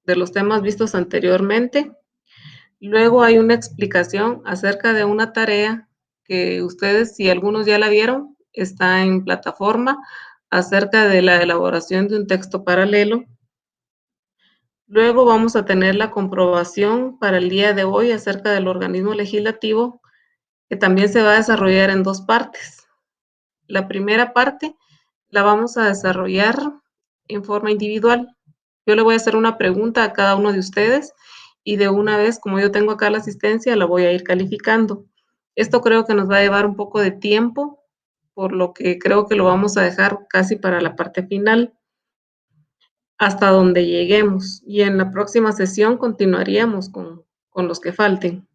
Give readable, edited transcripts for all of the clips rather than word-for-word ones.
de los temas vistos anteriormente. Luego hay una explicación acerca de una tarea que ustedes, si algunos ya la vieron, está en plataforma acerca de la elaboración de un texto paralelo. Luego vamos a tener la comprobación para el día de hoy acerca del organismo legislativo, que también se va a desarrollar en dos partes. La primera parte la vamos a desarrollar en forma individual. Yo le voy a hacer una pregunta a cada uno de ustedes y de una vez, como yo tengo acá la asistencia, la voy a ir calificando. Esto creo que nos va a llevar un poco de tiempo, por lo que creo que lo vamos a dejar casi para la parte final, hasta donde lleguemos. Y en la próxima sesión continuaríamos con los que falten.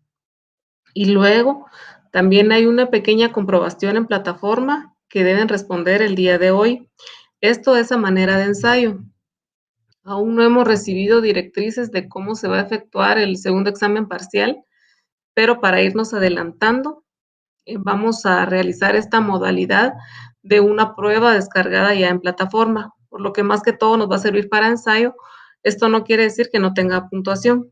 Y luego también hay una pequeña comprobación en plataforma que deben responder el día de hoy. Esto es a manera de ensayo. Aún no hemos recibido directrices de cómo se va a efectuar el segundo examen parcial, pero para irnos adelantando, vamos a realizar esta modalidad de una prueba descargada ya en plataforma, por lo que más que todo nos va a servir para ensayo. Esto no quiere decir que no tenga puntuación,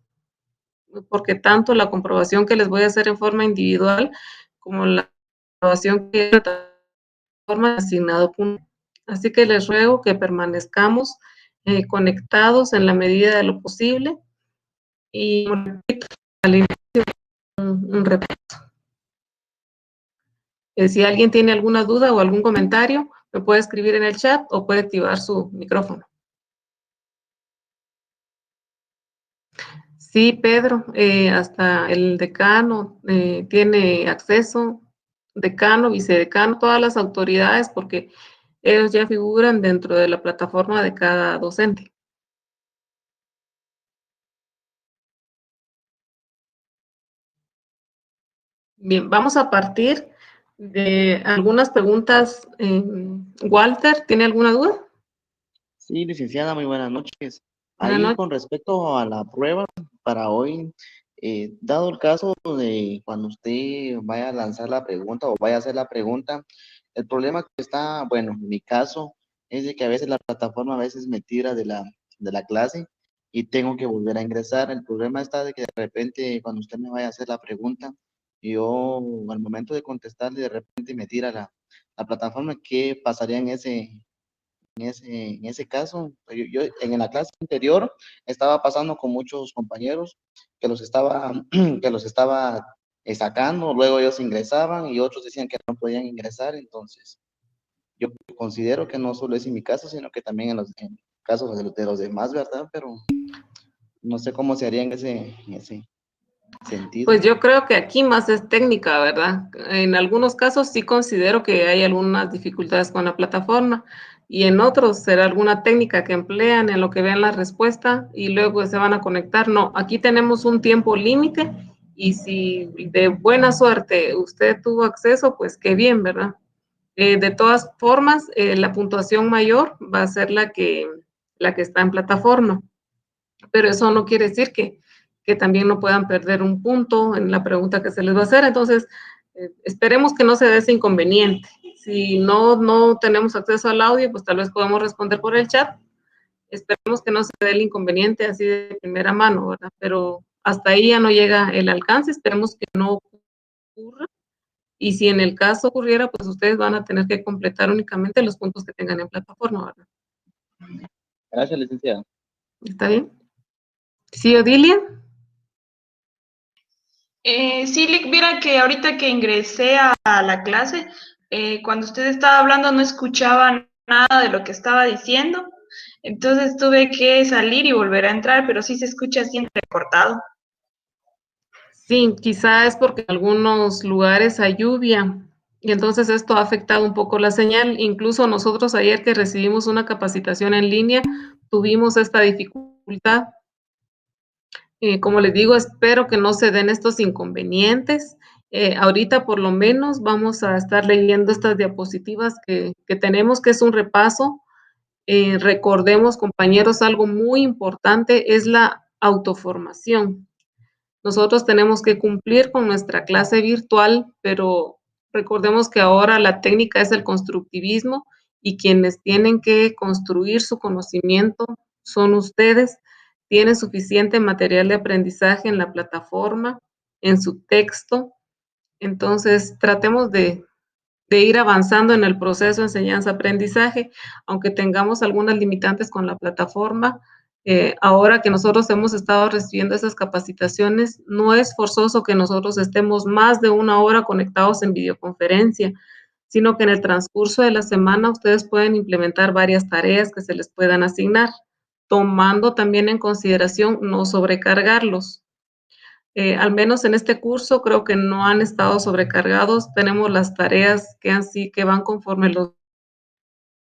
porque tanto la comprobación que les voy a hacer en forma individual como la comprobación que en plataforma asignado punto. Así que les ruego que permanezcamos conectados en la medida de lo posible y al inicio un repaso. Si alguien tiene alguna duda o algún comentario, me puede escribir en el chat o puede activar su micrófono. Sí, Pedro, hasta el decano tiene acceso, decano, vicedecano, todas las autoridades, porque ellos ya figuran dentro de la plataforma de cada docente. Bien, vamos a partir de algunas preguntas. Walter, ¿tiene alguna duda? Sí, licenciada, muy buenas noches. Buenas Ahí noches. con respecto a la prueba para hoy, dado el caso de cuando usted vaya a lanzar la pregunta o vaya a hacer la pregunta, el problema que está, bueno, en mi caso, es de que a veces la plataforma a veces me tira de la clase y tengo que volver a ingresar. El problema está de que de repente cuando usted me vaya a hacer la pregunta, yo al momento de contestarle de repente me tira la plataforma. ¿Qué pasaría en ese caso? Yo en la clase anterior estaba pasando con muchos compañeros que los estaba, que los estaba sacando, luego ellos ingresaban y otros decían que no podían ingresar. Entonces yo considero que no solo es en mi caso, sino que también en casos de los demás, ¿verdad? Pero no sé cómo se haría en ese sentido. Pues yo creo que aquí más es técnica, ¿verdad? En algunos casos sí considero que hay algunas dificultades con la plataforma y en otros será alguna técnica que emplean en lo que vean la respuesta y luego se van a conectar. No, aquí tenemos un tiempo límite y si de buena suerte usted tuvo acceso, pues qué bien, ¿verdad? De todas formas, la puntuación mayor va a ser la que está en plataforma, pero eso no quiere decir que también no puedan perder un punto en la pregunta que se les va a hacer. Entonces, esperemos que no se dé ese inconveniente. Si no tenemos acceso al audio, pues tal vez podemos responder por el chat. Esperemos que no se dé el inconveniente así de primera mano, ¿verdad? Pero hasta ahí ya no llega el alcance, esperemos que no ocurra. Y si en el caso ocurriera, pues ustedes van a tener que completar únicamente los puntos que tengan en plataforma, ¿verdad? Gracias, licenciada. ¿Está bien? Sí, Odilia. Sí, Lick, mira que ahorita que ingresé a la clase, cuando usted estaba hablando no escuchaba nada de lo que estaba diciendo, entonces tuve que salir y volver a entrar, pero sí se escucha siempre cortado. Sí, quizá es porque en algunos lugares hay lluvia y entonces esto ha afectado un poco la señal. Incluso nosotros ayer que recibimos una capacitación en línea, tuvimos esta dificultad. Como les digo, espero que no se den estos inconvenientes. Ahorita por lo menos vamos a estar leyendo estas diapositivas que tenemos, que es un repaso. Recordemos, compañeros, algo muy importante es la autoformación. Nosotros tenemos que cumplir con nuestra clase virtual, pero recordemos que ahora la técnica es el constructivismo y quienes tienen que construir su conocimiento son ustedes. tienen suficiente material de aprendizaje en la plataforma, en su texto. Entonces, tratemos de ir avanzando en el proceso de enseñanza-aprendizaje, aunque tengamos algunas limitantes con la plataforma. Ahora que nosotros hemos estado recibiendo esas capacitaciones, no es forzoso que nosotros estemos más de una hora conectados en videoconferencia, sino que en el transcurso de la semana ustedes pueden implementar varias tareas que se les puedan asignar, tomando también en consideración no sobrecargarlos. Al menos en este curso creo que no han estado sobrecargados. Tenemos las tareas que van conforme los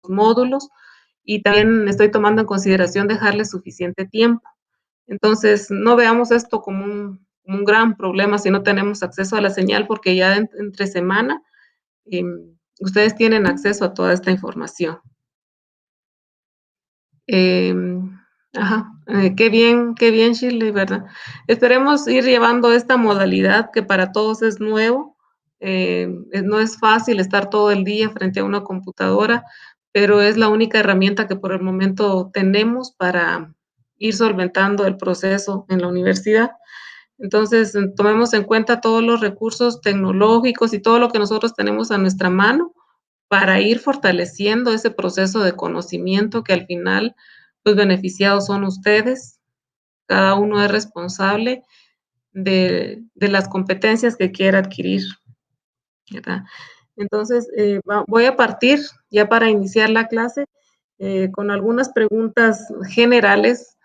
módulos y también estoy tomando en consideración dejarles suficiente tiempo. Entonces, no veamos esto como un gran problema si no tenemos acceso a la señal, porque ya entre semana ustedes tienen acceso a toda esta información. Ajá, qué bien, Shirley, ¿verdad? Esperemos ir llevando esta modalidad que para todos es nuevo. No es fácil estar todo el día frente a una computadora, pero es la única herramienta que por el momento tenemos para ir solventando el proceso en la universidad. Entonces, tomemos en cuenta todos los recursos tecnológicos y todo lo que nosotros tenemos a nuestra mano para ir fortaleciendo ese proceso de conocimiento que al final, los beneficiados son ustedes. Cada uno es responsable de las competencias que quiera adquirir, ¿verdad? Entonces, voy a partir ya para iniciar la clase con algunas preguntas generales.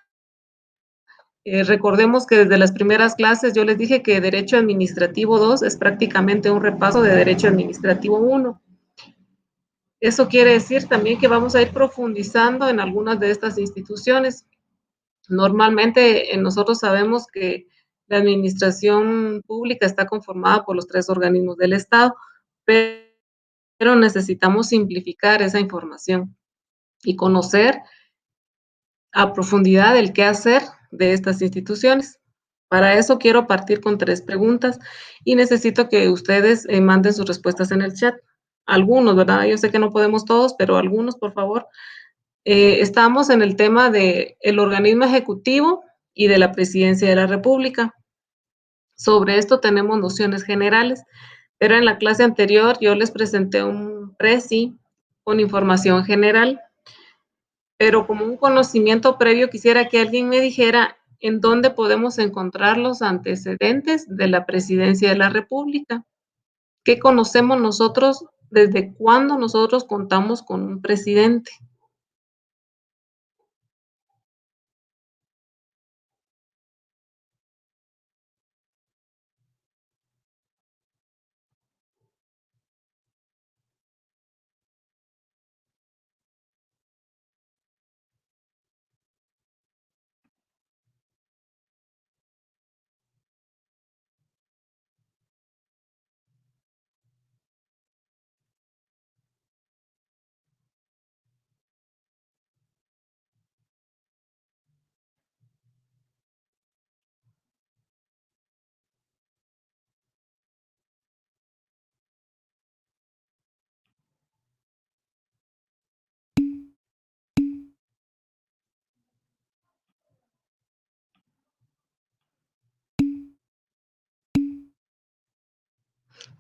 Recordemos que desde las primeras clases yo les dije que Derecho Administrativo 2 es prácticamente un repaso de Derecho Administrativo 1. Eso quiere decir también que vamos a ir profundizando en algunas de estas instituciones. Normalmente nosotros sabemos que la administración pública está conformada por los 3 organismos del Estado, pero necesitamos simplificar esa información y conocer a profundidad el qué hacer de estas instituciones. Para eso quiero partir con 3 preguntas y necesito que ustedes manden sus respuestas en el chat. Algunos, ¿verdad? Yo sé que no podemos todos, pero algunos, por favor. Estamos en el tema del organismo ejecutivo y de la presidencia de la República. Sobre esto tenemos nociones generales, pero en la clase anterior yo les presenté un presi con información general, pero como un conocimiento previo quisiera que alguien me dijera en dónde podemos encontrar los antecedentes de la presidencia de la República. ¿Qué conocemos nosotros? ¿Desde cuándo nosotros contamos con un presidente?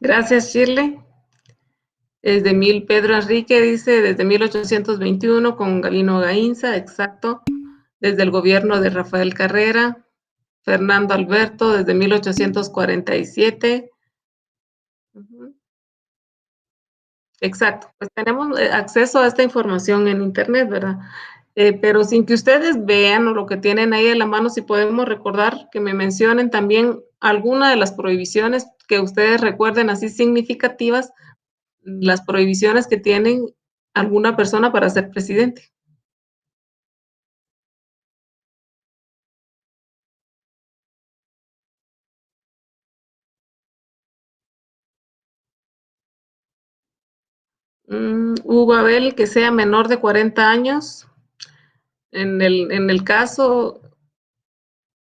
Gracias, Shirley. Desde Pedro Enrique dice, desde 1821 con Galino Gainza, exacto. Desde el gobierno de Rafael Carrera. Fernando Alberto, desde 1847. Uh-huh. Exacto, pues tenemos acceso a esta información en Internet, ¿verdad? Pero sin que ustedes vean o lo que tienen ahí en la mano, si podemos recordar que me mencionen también alguna de las prohibiciones que ustedes recuerden así significativas, las prohibiciones que tienen alguna persona para ser presidente. Babel, que sea menor de 40 años. En el caso,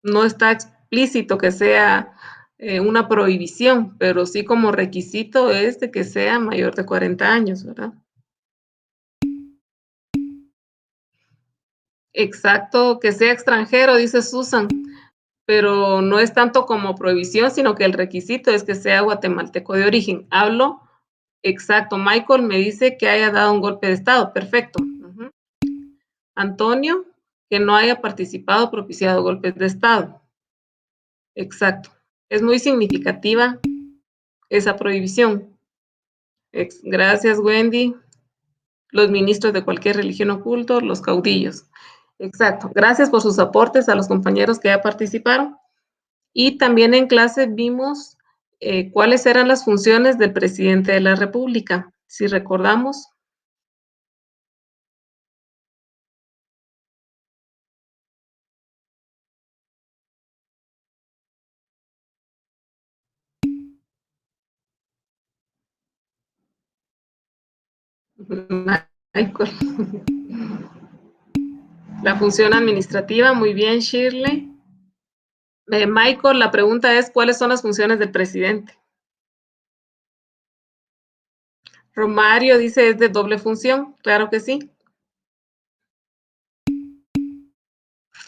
no está explícito que sea una prohibición, pero sí como requisito es de que sea mayor de 40 años, ¿verdad? Exacto, que sea extranjero, dice Susan, pero no es tanto como prohibición, sino que el requisito es que sea guatemalteco de origen. Hablo exacto. Michael me dice que haya dado un golpe de estado. Perfecto. Antonio, que no haya participado o propiciado golpes de estado. Exacto. Es muy significativa esa prohibición. Gracias, Wendy. Los ministros de cualquier religión o culto, los caudillos. Exacto. Gracias por sus aportes a los compañeros que ya participaron. Y también en clase vimos cuáles eran las funciones del presidente de la República. Si recordamos. Michael. La función administrativa, muy bien, Shirley. Michael, la pregunta es, ¿cuáles son las funciones del presidente? Romario dice, es de doble función, claro que sí.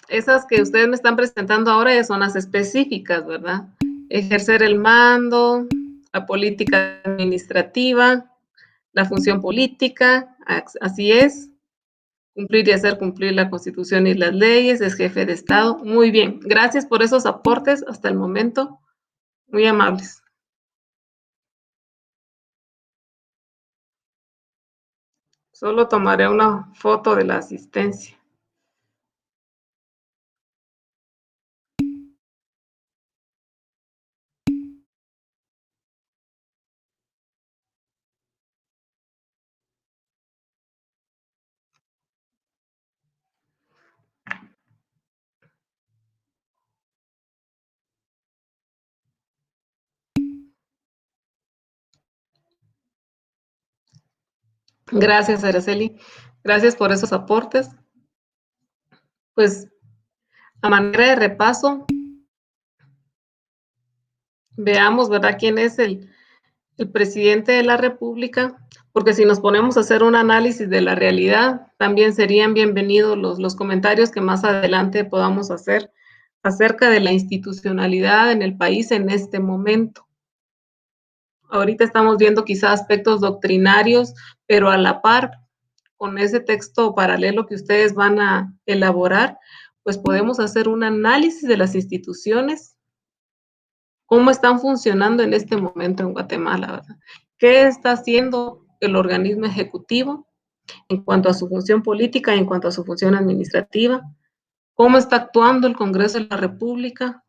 Esas que ustedes me están presentando ahora ya son las específicas, ¿verdad? Ejercer el mando, la política administrativa, la función política, así es. Cumplir y hacer cumplir la Constitución y las leyes, es jefe de Estado. Muy bien, gracias por esos aportes hasta el momento, muy amables. Solo tomaré una foto de la asistencia. Gracias, Araceli. Gracias por esos aportes. Pues, a manera de repaso, veamos, ¿verdad?, quién es el presidente de la República, porque si nos ponemos a hacer un análisis de la realidad, también serían bienvenidos los comentarios que más adelante podamos hacer acerca de la institucionalidad en el país en este momento. Ahorita estamos viendo quizá aspectos doctrinarios, pero a la par, con ese texto paralelo que ustedes van a elaborar, pues podemos hacer un análisis de las instituciones, cómo están funcionando en este momento en Guatemala, ¿verdad? ¿Qué está haciendo el organismo ejecutivo en cuanto a su función política y en cuanto a su función administrativa? ¿Cómo está actuando el Congreso de la República?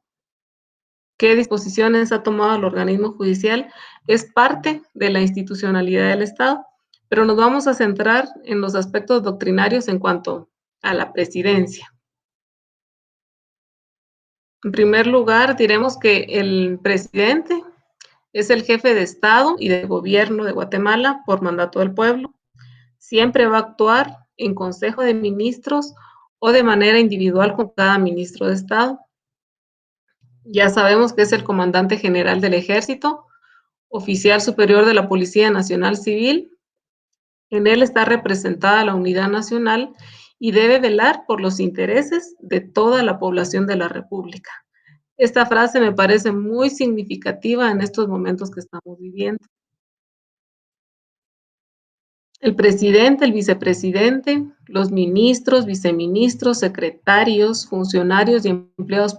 ¿Qué disposiciones ha tomado el organismo judicial? Es parte de la institucionalidad del Estado, pero nos vamos a centrar en los aspectos doctrinarios en cuanto a la presidencia. En primer lugar, diremos que el presidente es el jefe de Estado y de gobierno de Guatemala por mandato del pueblo. Siempre va a actuar en consejo de ministros o de manera individual con cada ministro de Estado. Ya sabemos que es el comandante general del ejército, oficial superior de la Policía Nacional Civil. En él está representada la unidad nacional y debe velar por los intereses de toda la población de la República. Esta frase me parece muy significativa en estos momentos que estamos viviendo. El presidente, el vicepresidente, los ministros, viceministros, secretarios, funcionarios y empleados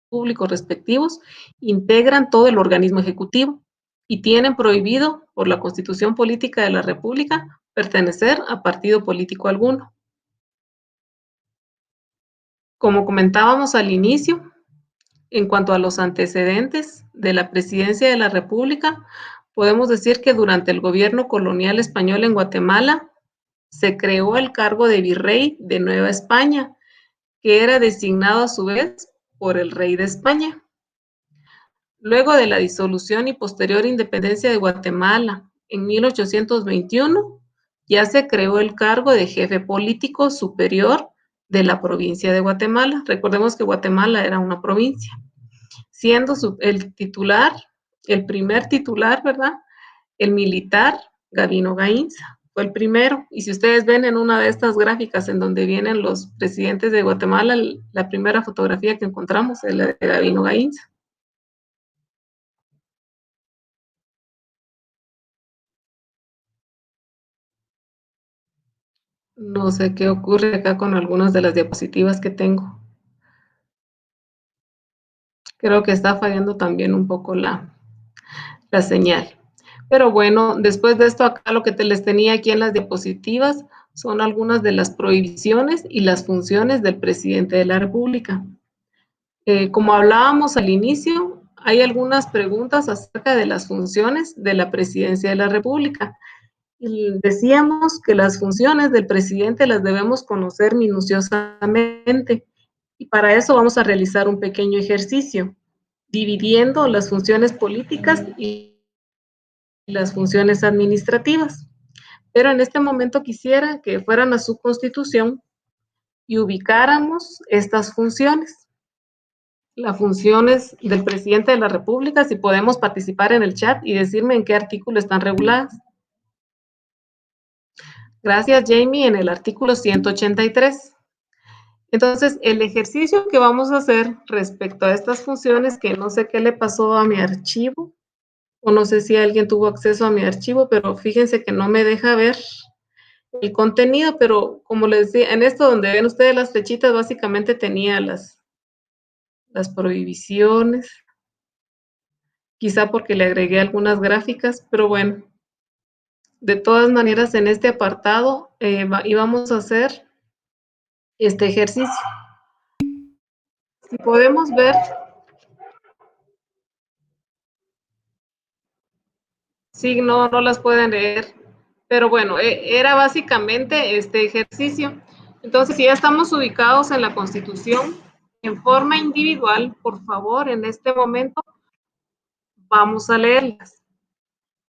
públicos respectivos integran todo el organismo ejecutivo y tienen prohibido por la Constitución Política de la República pertenecer a partido político alguno. Como comentábamos al inicio, en cuanto a los antecedentes de la presidencia de la República, podemos decir que durante el gobierno colonial español en Guatemala se creó el cargo de virrey de Nueva España, que era designado a su vez por el rey de España. Luego de la disolución y posterior independencia de Guatemala en 1821, ya se creó el cargo de jefe político superior de la provincia de Guatemala. Recordemos que Guatemala era una provincia, siendo el titular, el primer titular, ¿verdad?, el militar Gavino Gainza. fue el primero. Y si ustedes ven en una de estas gráficas en donde vienen los presidentes de Guatemala, la primera fotografía que encontramos es la de Gabino Gaínza. No sé qué ocurre acá con algunas de las diapositivas que tengo. Creo que está fallando también un poco la señal. Pero bueno, después de esto, acá lo que les tenía aquí en las diapositivas son algunas de las prohibiciones y las funciones del presidente de la República. Como hablábamos al inicio, hay algunas preguntas acerca de las funciones de la presidencia de la República. Y decíamos que las funciones del presidente las debemos conocer minuciosamente. Y para eso vamos a realizar un pequeño ejercicio, dividiendo las funciones políticas y las funciones administrativas. Pero en este momento quisiera que fueran a su constitución y ubicáramos estas funciones. Las funciones del presidente de la República, si podemos participar en el chat y decirme en qué artículo están reguladas. Gracias, Jamie, en el artículo 183. Entonces, el ejercicio que vamos a hacer respecto a estas funciones, que no sé qué le pasó a mi archivo, o no sé si alguien tuvo acceso a mi archivo, pero fíjense que no me deja ver el contenido, pero como les decía, en esto donde ven ustedes las flechitas, básicamente tenía las prohibiciones, quizá porque le agregué algunas gráficas, pero bueno, de todas maneras en este apartado íbamos a hacer este ejercicio. Si podemos ver, sí, no las pueden leer, pero bueno, era básicamente este ejercicio. Entonces, si ya estamos ubicados en la Constitución, en forma individual, por favor, en este momento, vamos a leerlas.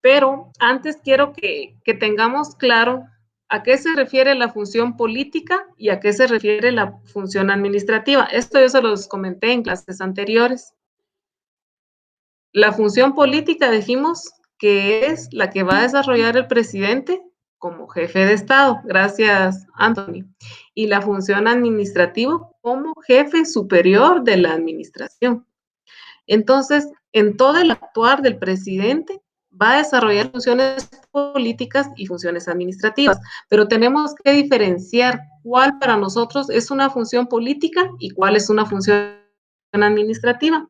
Pero antes quiero que tengamos claro a qué se refiere la función política y a qué se refiere la función administrativa. Esto yo se los comenté en clases anteriores. La función política dijimos que es la que va a desarrollar el presidente como jefe de Estado. Gracias, Anthony. Y la función administrativa como jefe superior de la administración. Entonces, en todo el actuar del presidente va a desarrollar funciones políticas y funciones administrativas, pero tenemos que diferenciar cuál para nosotros es una función política y cuál es una función administrativa.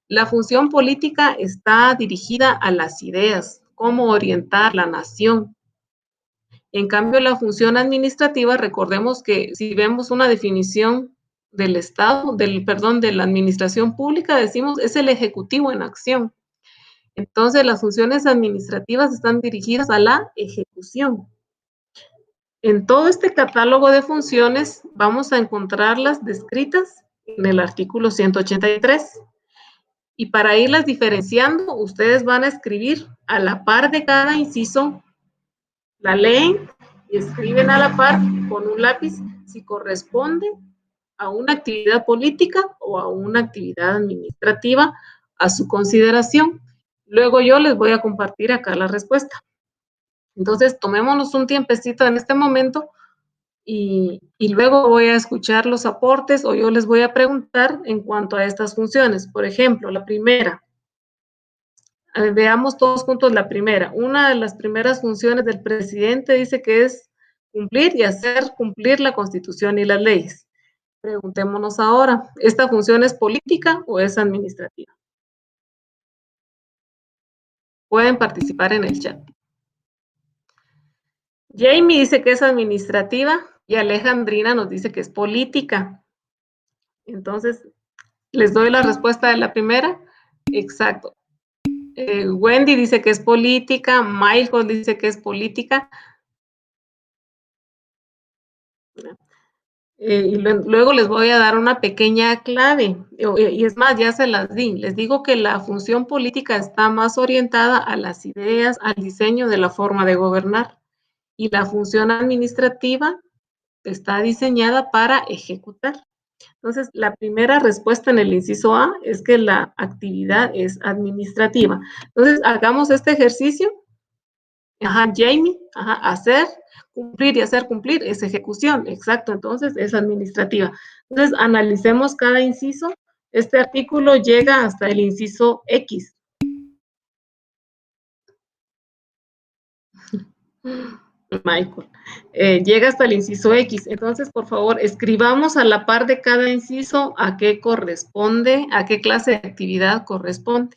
La función política está dirigida a las ideas, cómo orientar la nación. En cambio, la función administrativa, recordemos que si vemos una definición del Estado, de la administración pública, decimos es el ejecutivo en acción. Entonces, las funciones administrativas están dirigidas a la ejecución. En todo este catálogo de funciones vamos a encontrarlas descritas en el artículo 183. Y para irlas diferenciando, ustedes van a escribir a la par de cada inciso, la leen y escriben a la par con un lápiz si corresponde a una actividad política o a una actividad administrativa a su consideración. Luego yo les voy a compartir acá la respuesta. Entonces, tomémonos un tiempecito en este momento y luego voy a escuchar los aportes o yo les voy a preguntar en cuanto a estas funciones. Por ejemplo, la primera. Veamos todos juntos la primera. Una de las primeras funciones del presidente dice que es cumplir y hacer cumplir la Constitución y las leyes. Preguntémonos ahora, ¿esta función es política o es administrativa? Pueden participar en el chat. Jamie dice que es administrativa y Alejandrina nos dice que es política. Entonces, ¿les doy la respuesta de la primera? Exacto. Wendy dice que es política, Michael dice que es política. Y luego les voy a dar una pequeña clave, y es más, ya se las di. Les digo que la función política está más orientada a las ideas, al diseño de la forma de gobernar, y la función administrativa está diseñada para ejecutar. Entonces, la primera respuesta en el inciso A es que la actividad es administrativa. Entonces, hagamos este ejercicio Ajá, Jamie, ajá, hacer, cumplir y hacer cumplir es ejecución, exacto, entonces es administrativa. Entonces, analicemos cada inciso. Este artículo llega hasta el inciso X. Michael, llega hasta el inciso X. Entonces, por favor, escribamos a la par de cada inciso a qué corresponde, a qué clase de actividad corresponde.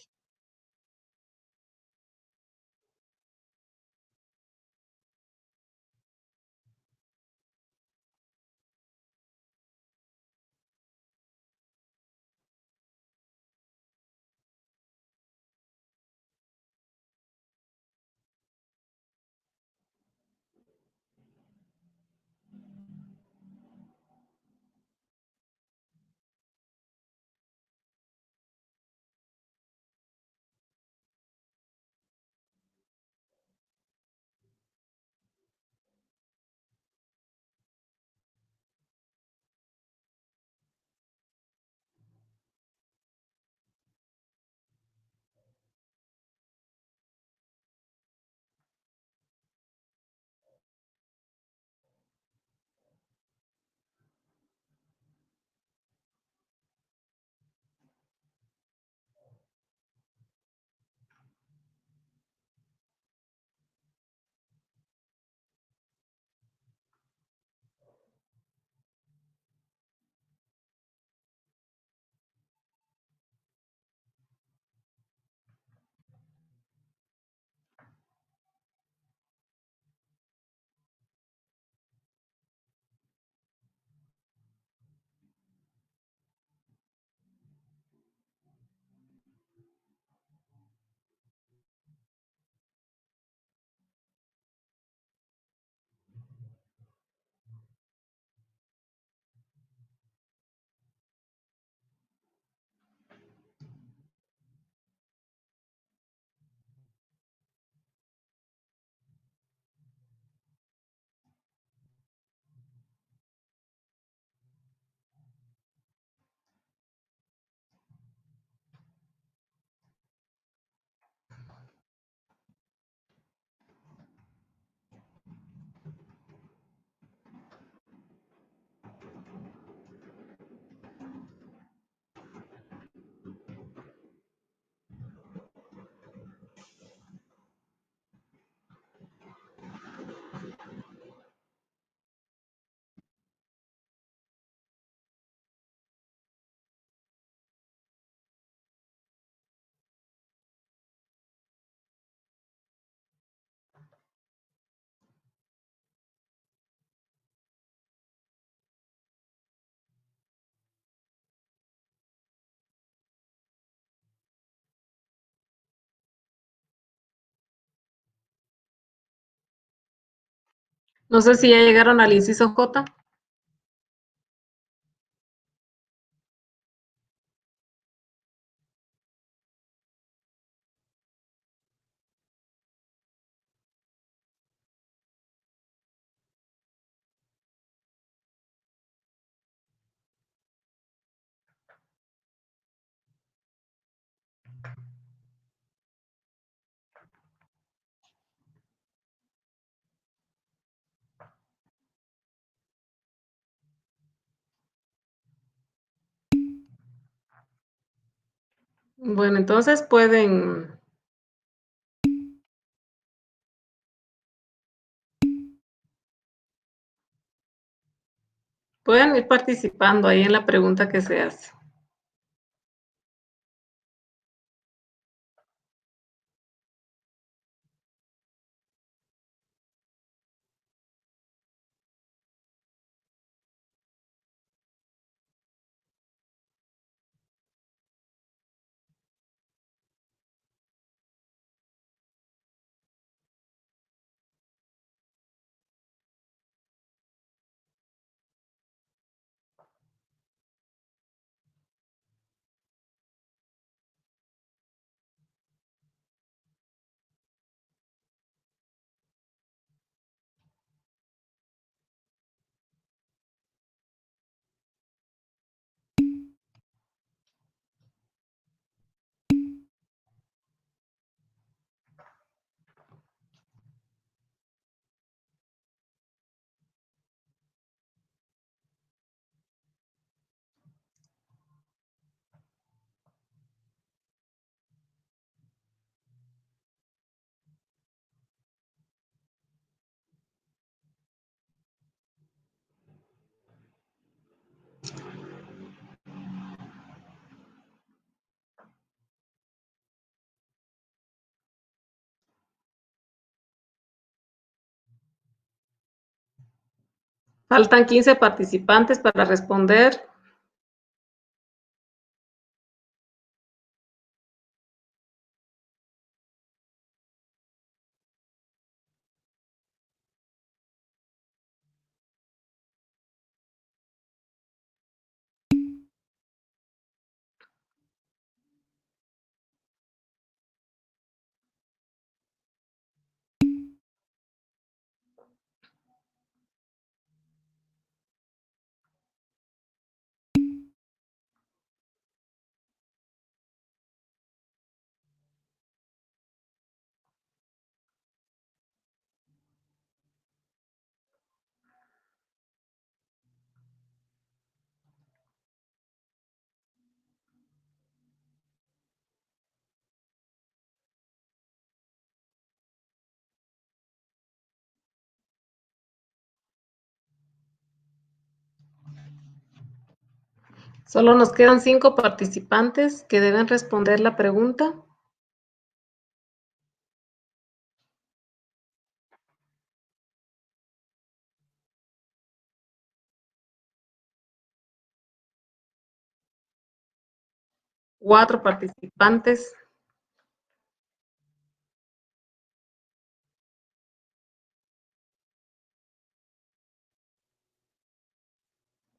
No sé si ya llegaron al inciso J. Bueno, entonces pueden ir participando ahí en la pregunta que se hace. Faltan 15 participantes para responder. Solo nos quedan 5 participantes que deben responder la pregunta. Cuatro participantes.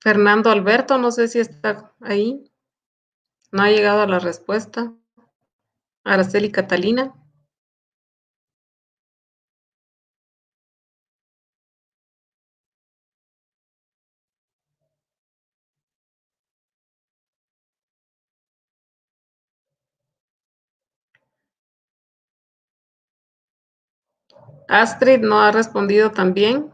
Fernando Alberto, no sé si está ahí. No ha llegado a la respuesta. Araceli Catalina. Astrid no ha respondido también.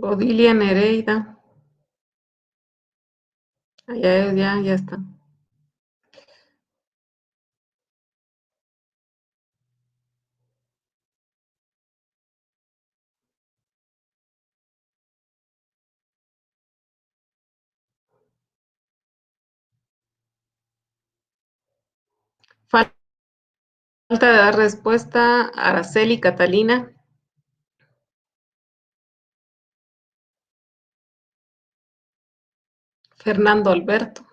Odilia Nereida. Ya está. Falta de dar respuesta Araceli Catalina. Fernando Alberto.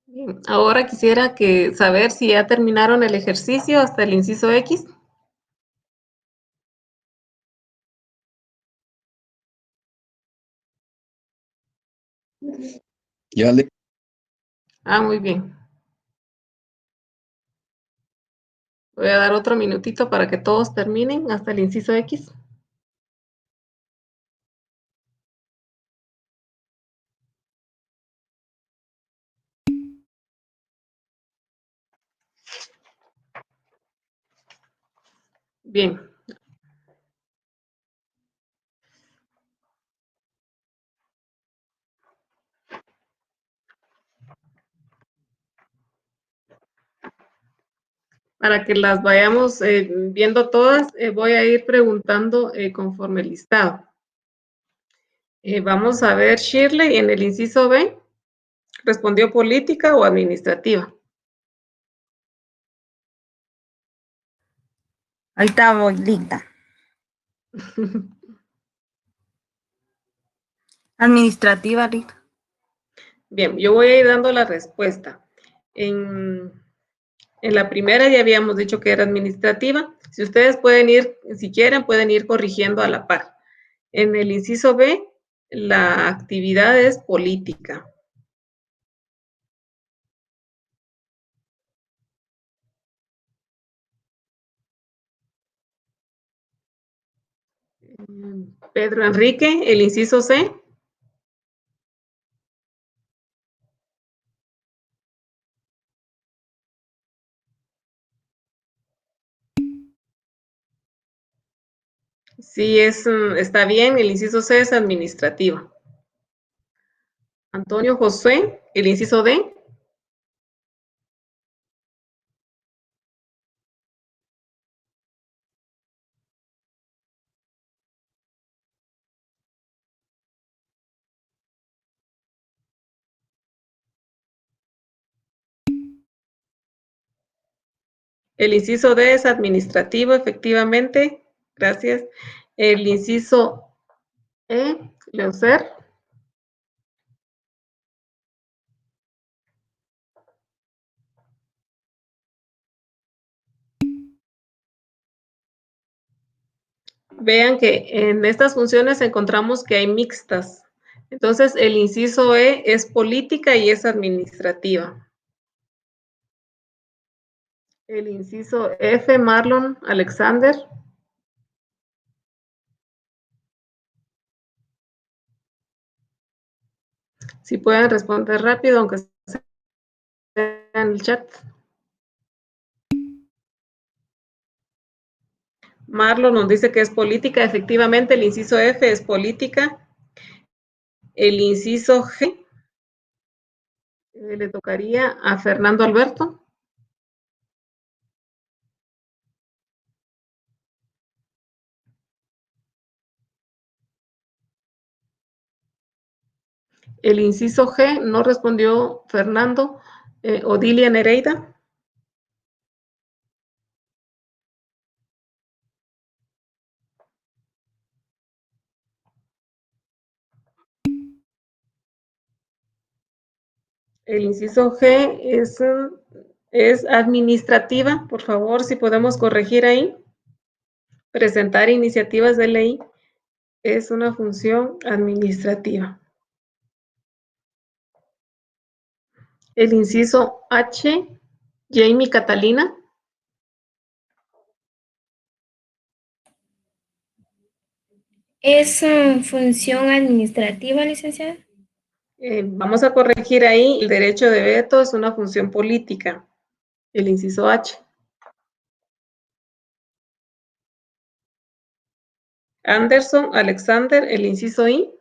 Bien, ahora quisiera saber si ya terminaron el ejercicio hasta el inciso X. Ya le Muy bien. Voy a dar otro minutito para que todos terminen hasta el inciso X. Bien. Para que las vayamos viendo todas, voy a ir preguntando conforme el listado. Vamos a ver, Shirley, en el inciso B, ¿respondió política o administrativa? Ahorita voy, Linda. Administrativa, Linda. Bien, yo voy a ir dando la respuesta. En la primera ya habíamos dicho que era administrativa. Si ustedes pueden ir, si quieren, pueden ir corrigiendo a la par. En el inciso B, la actividad es política. Pedro Enrique, el inciso C. Sí, está bien. El inciso C es administrativa. Antonio Josué, el inciso D. El inciso D es administrativo, efectivamente. Gracias. El inciso E, Leucer. Vean que en estas funciones encontramos que hay mixtas. Entonces, el inciso E es política y es administrativa. El inciso F, Marlon Alexander. Si pueden responder rápido, aunque sea en el chat. Marlon nos dice que es política. Efectivamente, el inciso F es política. El inciso G le tocaría a Fernando Alberto. El inciso G no respondió Fernando. Odilia Nereida. El inciso G es administrativa. Por favor, si podemos corregir ahí. Presentar iniciativas de ley es una función administrativa. El inciso H, Jamie Catalina. ¿Es función administrativa, licenciada? Vamos a corregir ahí. El derecho de veto es una función política. El inciso H. Anderson, Alexander, el inciso I.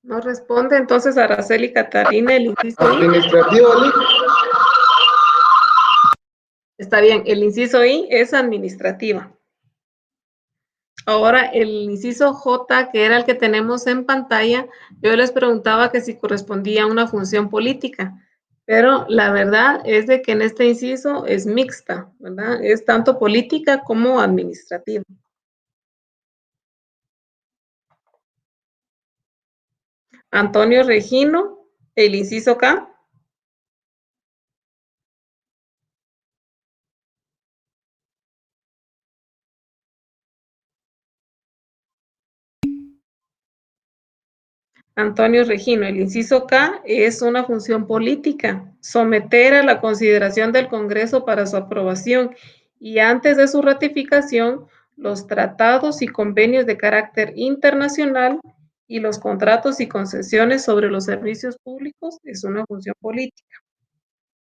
No responde, entonces Araceli Catarina, el inciso I. Administrativo, Está bien, el inciso I es administrativa. Ahora, el inciso J, que era el que tenemos en pantalla, yo les preguntaba que si correspondía a una función política, pero la verdad es de que en este inciso es mixta, ¿verdad? Es tanto política como administrativa. Antonio Regino, el inciso K. Antonio Regino, el inciso K es una función política, someter a la consideración del Congreso para su aprobación y antes de su ratificación, los tratados y convenios de carácter internacional y los contratos y concesiones sobre los servicios públicos es una función política.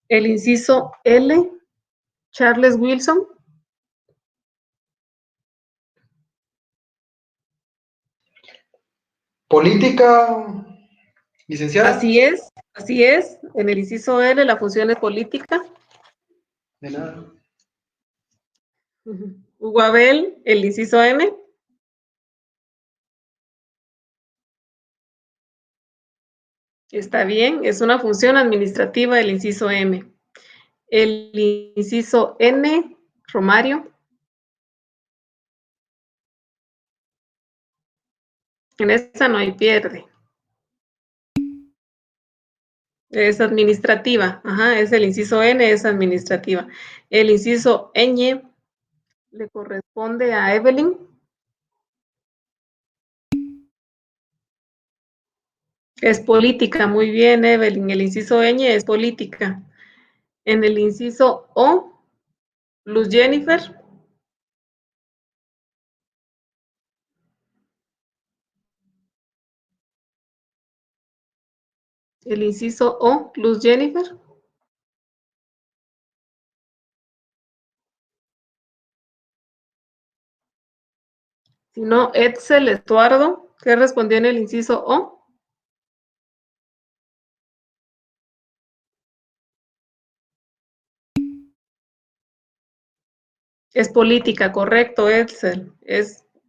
El inciso L, Charles Wilson. política, licenciada. Así es. En el inciso L la función es política. De nada. Hugo Abel, el inciso M. Está bien, es una función administrativa el inciso M. El inciso N, Romario. En esa no hay pierde. Es administrativa. Ajá, es el inciso N, es administrativa. El inciso Ñ le corresponde a Evelyn. Es política, muy bien, Evelyn. El inciso Ñ es política. En el inciso O, Luz Jennifer. El inciso O, Luz Jennifer. Si no, Edsel Estuardo, ¿qué respondió en el inciso O? Es política, correcto, Edsel.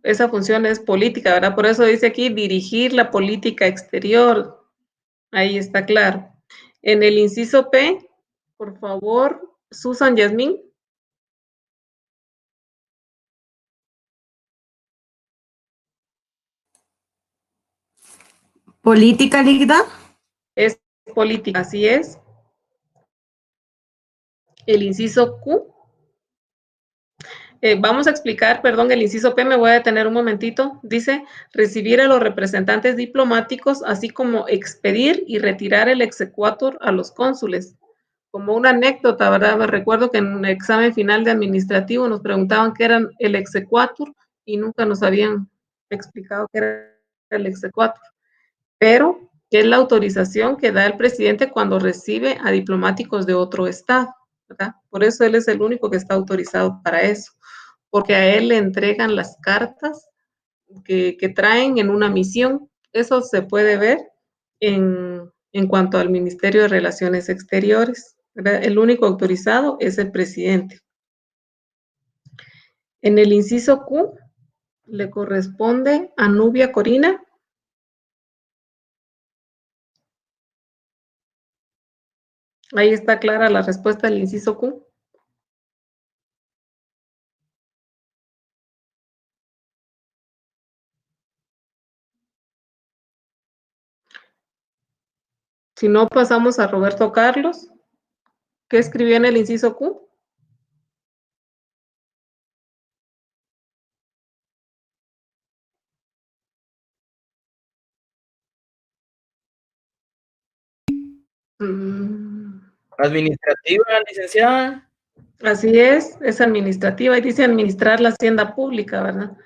Esa función es política, ¿verdad? Por eso dice aquí dirigir la política exterior. Ahí está claro. En el inciso P, por favor, Susan Yasmín. Política, Ligda. Es política, así es. El inciso Q. Vamos a explicar, perdón, el inciso P, me voy a detener un momentito. Dice, recibir a los representantes diplomáticos, así como expedir y retirar el exequatur a los cónsules. Como una anécdota, ¿verdad? Me recuerdo que en un examen final de administrativo nos preguntaban qué era el exequatur y nunca nos habían explicado qué era el exequatur. Pero, ¿qué es la autorización que da el presidente cuando recibe a diplomáticos de otro estado? ¿Verdad? Por eso él es el único que está autorizado para eso, porque a él le entregan las cartas que traen en una misión. Eso se puede ver en cuanto al Ministerio de Relaciones Exteriores, ¿verdad? El único autorizado es el presidente. En el inciso Q le corresponde a Nubia Corina. Ahí está clara la respuesta del inciso Q. Si no, pasamos a Roberto Carlos. ¿Qué escribió en el inciso Q? Administrativa, licenciada. Así es administrativa y dice administrar la hacienda pública, ¿verdad?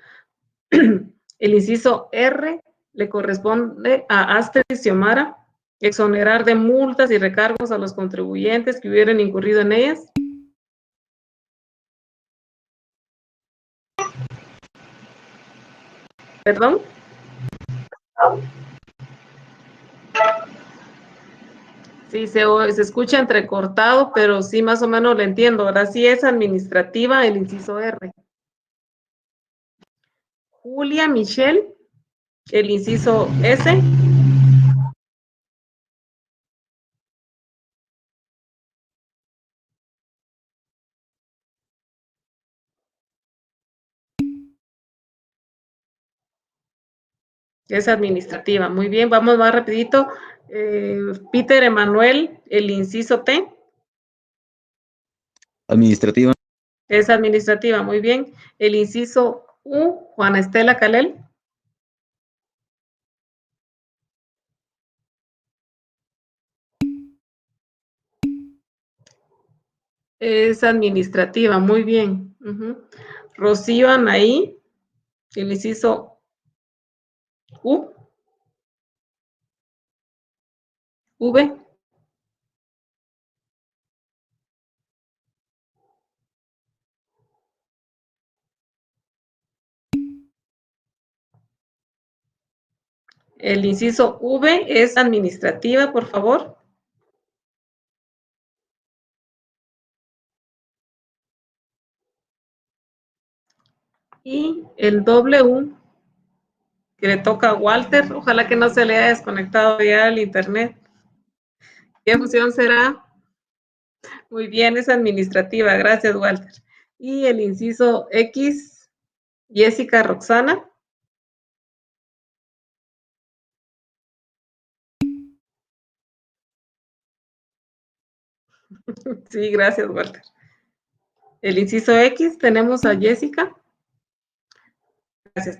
El inciso R le corresponde a Astrid Xiomara exonerar de multas y recargos a los contribuyentes que hubieran incurrido en ellas. ¿Perdón? Sí, se escucha entrecortado, pero sí más o menos lo entiendo, ¿verdad? Sí es administrativa el inciso R. Julia Michelle, el inciso S. Es administrativa. Muy bien, vamos más rapidito. Peter Emanuel, el inciso T. Administrativa. Es administrativa, muy bien. El inciso U, Juana Estela Calel. Es administrativa, muy bien. Rocío Anaí, el inciso U, V. El inciso V es administrativa, por favor. Y el W, que le toca a Walter, ojalá que no se le haya desconectado ya el internet. ¿Qué función será? Muy bien, es administrativa, gracias, Walter. Y el inciso X, Jessica Roxana. Sí, gracias, Walter. El inciso X, tenemos a Jessica. Gracias.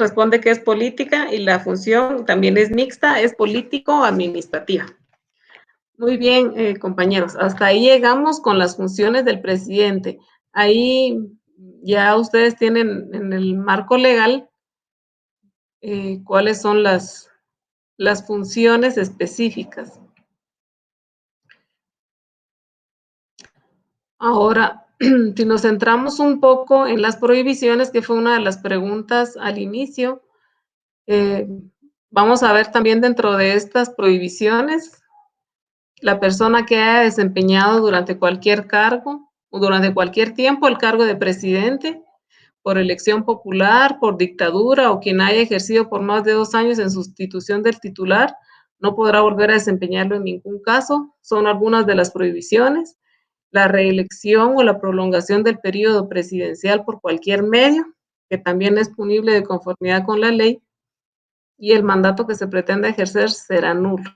Responde que es política y la función también es mixta, es político-administrativa. Muy bien, compañeros. Hasta ahí llegamos con las funciones del presidente. Ahí ya ustedes tienen en el marco legal cuáles son las funciones específicas. Ahora, si nos centramos un poco en las prohibiciones, que fue una de las preguntas al inicio, vamos a ver también dentro de estas prohibiciones la persona que haya desempeñado durante cualquier cargo o durante cualquier tiempo el cargo de presidente por elección popular, por dictadura o quien haya ejercido por más de 2 años en sustitución del titular, no podrá volver a desempeñarlo en ningún caso. Son algunas de las prohibiciones. La reelección o la prolongación del periodo presidencial por cualquier medio, que también es punible de conformidad con la ley, y el mandato que se pretenda ejercer será nulo.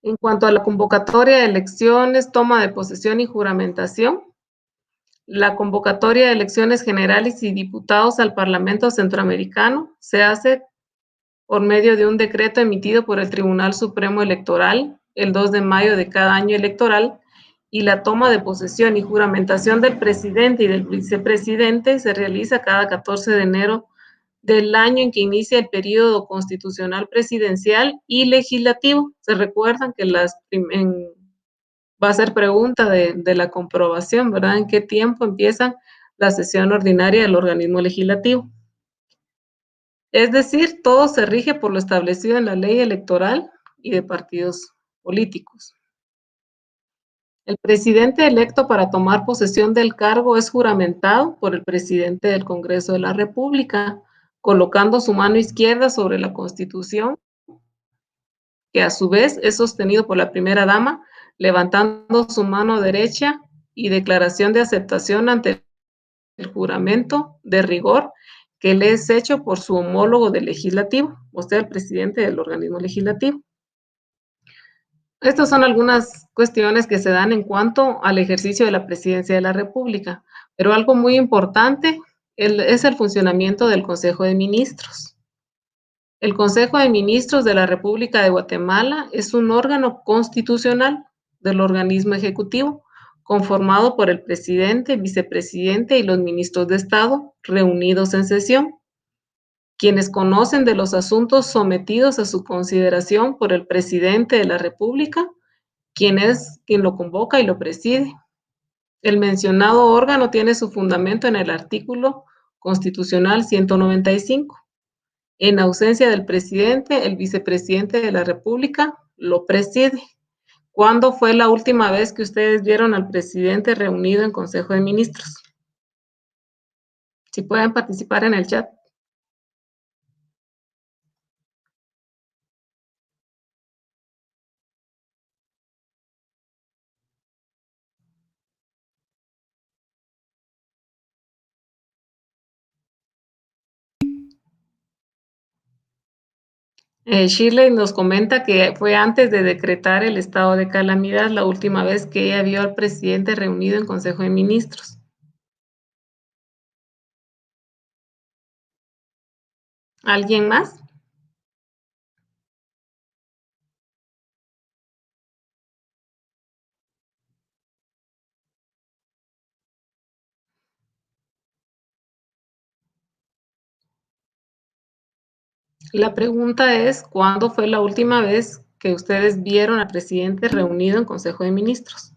En cuanto a la convocatoria de elecciones, toma de posesión y juramentación, la convocatoria de elecciones generales y diputados al Parlamento Centroamericano se hace por medio de un decreto emitido por el Tribunal Supremo Electoral el 2 de mayo de cada año electoral, y la toma de posesión y juramentación del presidente y del vicepresidente se realiza cada 14 de enero del año en que inicia el periodo constitucional presidencial y legislativo. Se recuerdan que va a ser pregunta de la comprobación, ¿verdad? ¿En qué tiempo empieza la sesión ordinaria del organismo legislativo? Es decir, todo se rige por lo establecido en la ley electoral y de partidos políticos. El presidente electo para tomar posesión del cargo es juramentado por el presidente del Congreso de la República, colocando su mano izquierda sobre la Constitución, que a su vez es sostenido por la primera dama, levantando su mano derecha y declaración de aceptación ante el juramento de rigor que le es hecho por su homólogo del legislativo, o sea, el presidente del organismo legislativo. Estas son algunas cuestiones que se dan en cuanto al ejercicio de la presidencia de la República, pero algo muy importante es el funcionamiento del Consejo de Ministros. El Consejo de Ministros de la República de Guatemala es un órgano constitucional del organismo ejecutivo, conformado por el presidente, vicepresidente y los ministros de Estado reunidos en sesión, quienes conocen de los asuntos sometidos a su consideración por el presidente de la República, quien es quien lo convoca y lo preside. El mencionado órgano tiene su fundamento en el artículo constitucional 195. En ausencia del presidente, el vicepresidente de la República lo preside. ¿Cuándo fue la última vez que ustedes vieron al presidente reunido en Consejo de Ministros? Si pueden participar en el chat. Shirley nos comenta que fue antes de decretar el estado de calamidad la última vez que ella vio al presidente reunido en Consejo de Ministros. ¿Alguien más? La pregunta es, ¿cuándo fue la última vez que ustedes vieron al presidente reunido en Consejo de Ministros?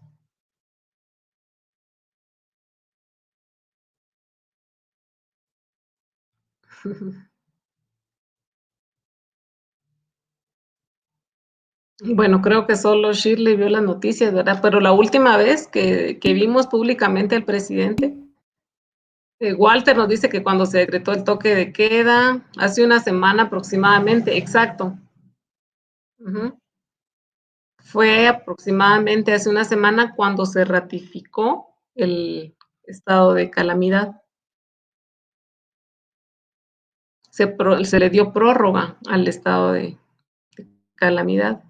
Bueno, creo que solo Shirley vio las noticias, ¿verdad? Pero la última vez que vimos públicamente al presidente, Walter nos dice que cuando se decretó el toque de queda, hace una semana aproximadamente, exacto. Ujú. Fue aproximadamente hace una semana cuando se ratificó el estado de calamidad. Se le dio prórroga al estado de calamidad.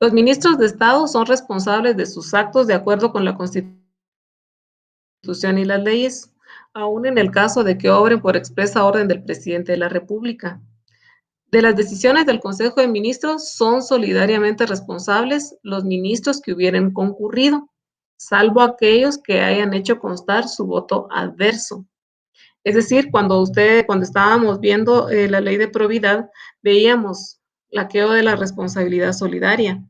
Los ministros de Estado son responsables de sus actos de acuerdo con la Constitución y las leyes, aun en el caso de que obren por expresa orden del presidente de la República. De las decisiones del Consejo de Ministros son solidariamente responsables los ministros que hubieran concurrido, salvo aquellos que hayan hecho constar su voto adverso. Es decir, cuando estábamos viendo la ley de probidad, veíamos laqueo de la responsabilidad solidaria.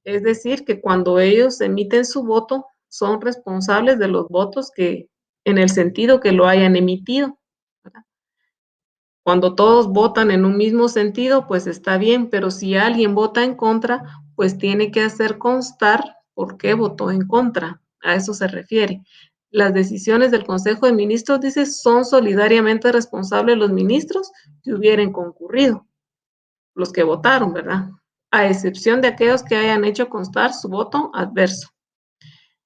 Es decir, que cuando ellos emiten su voto, son responsables de los votos que, en el sentido que lo hayan emitido, ¿verdad? Cuando todos votan en un mismo sentido, pues está bien, pero si alguien vota en contra, pues tiene que hacer constar por qué votó en contra. A eso se refiere. Las decisiones del Consejo de Ministros, dice, son solidariamente responsables los ministros que hubieran concurrido, los que votaron, ¿verdad? A excepción de aquellos que hayan hecho constar su voto adverso.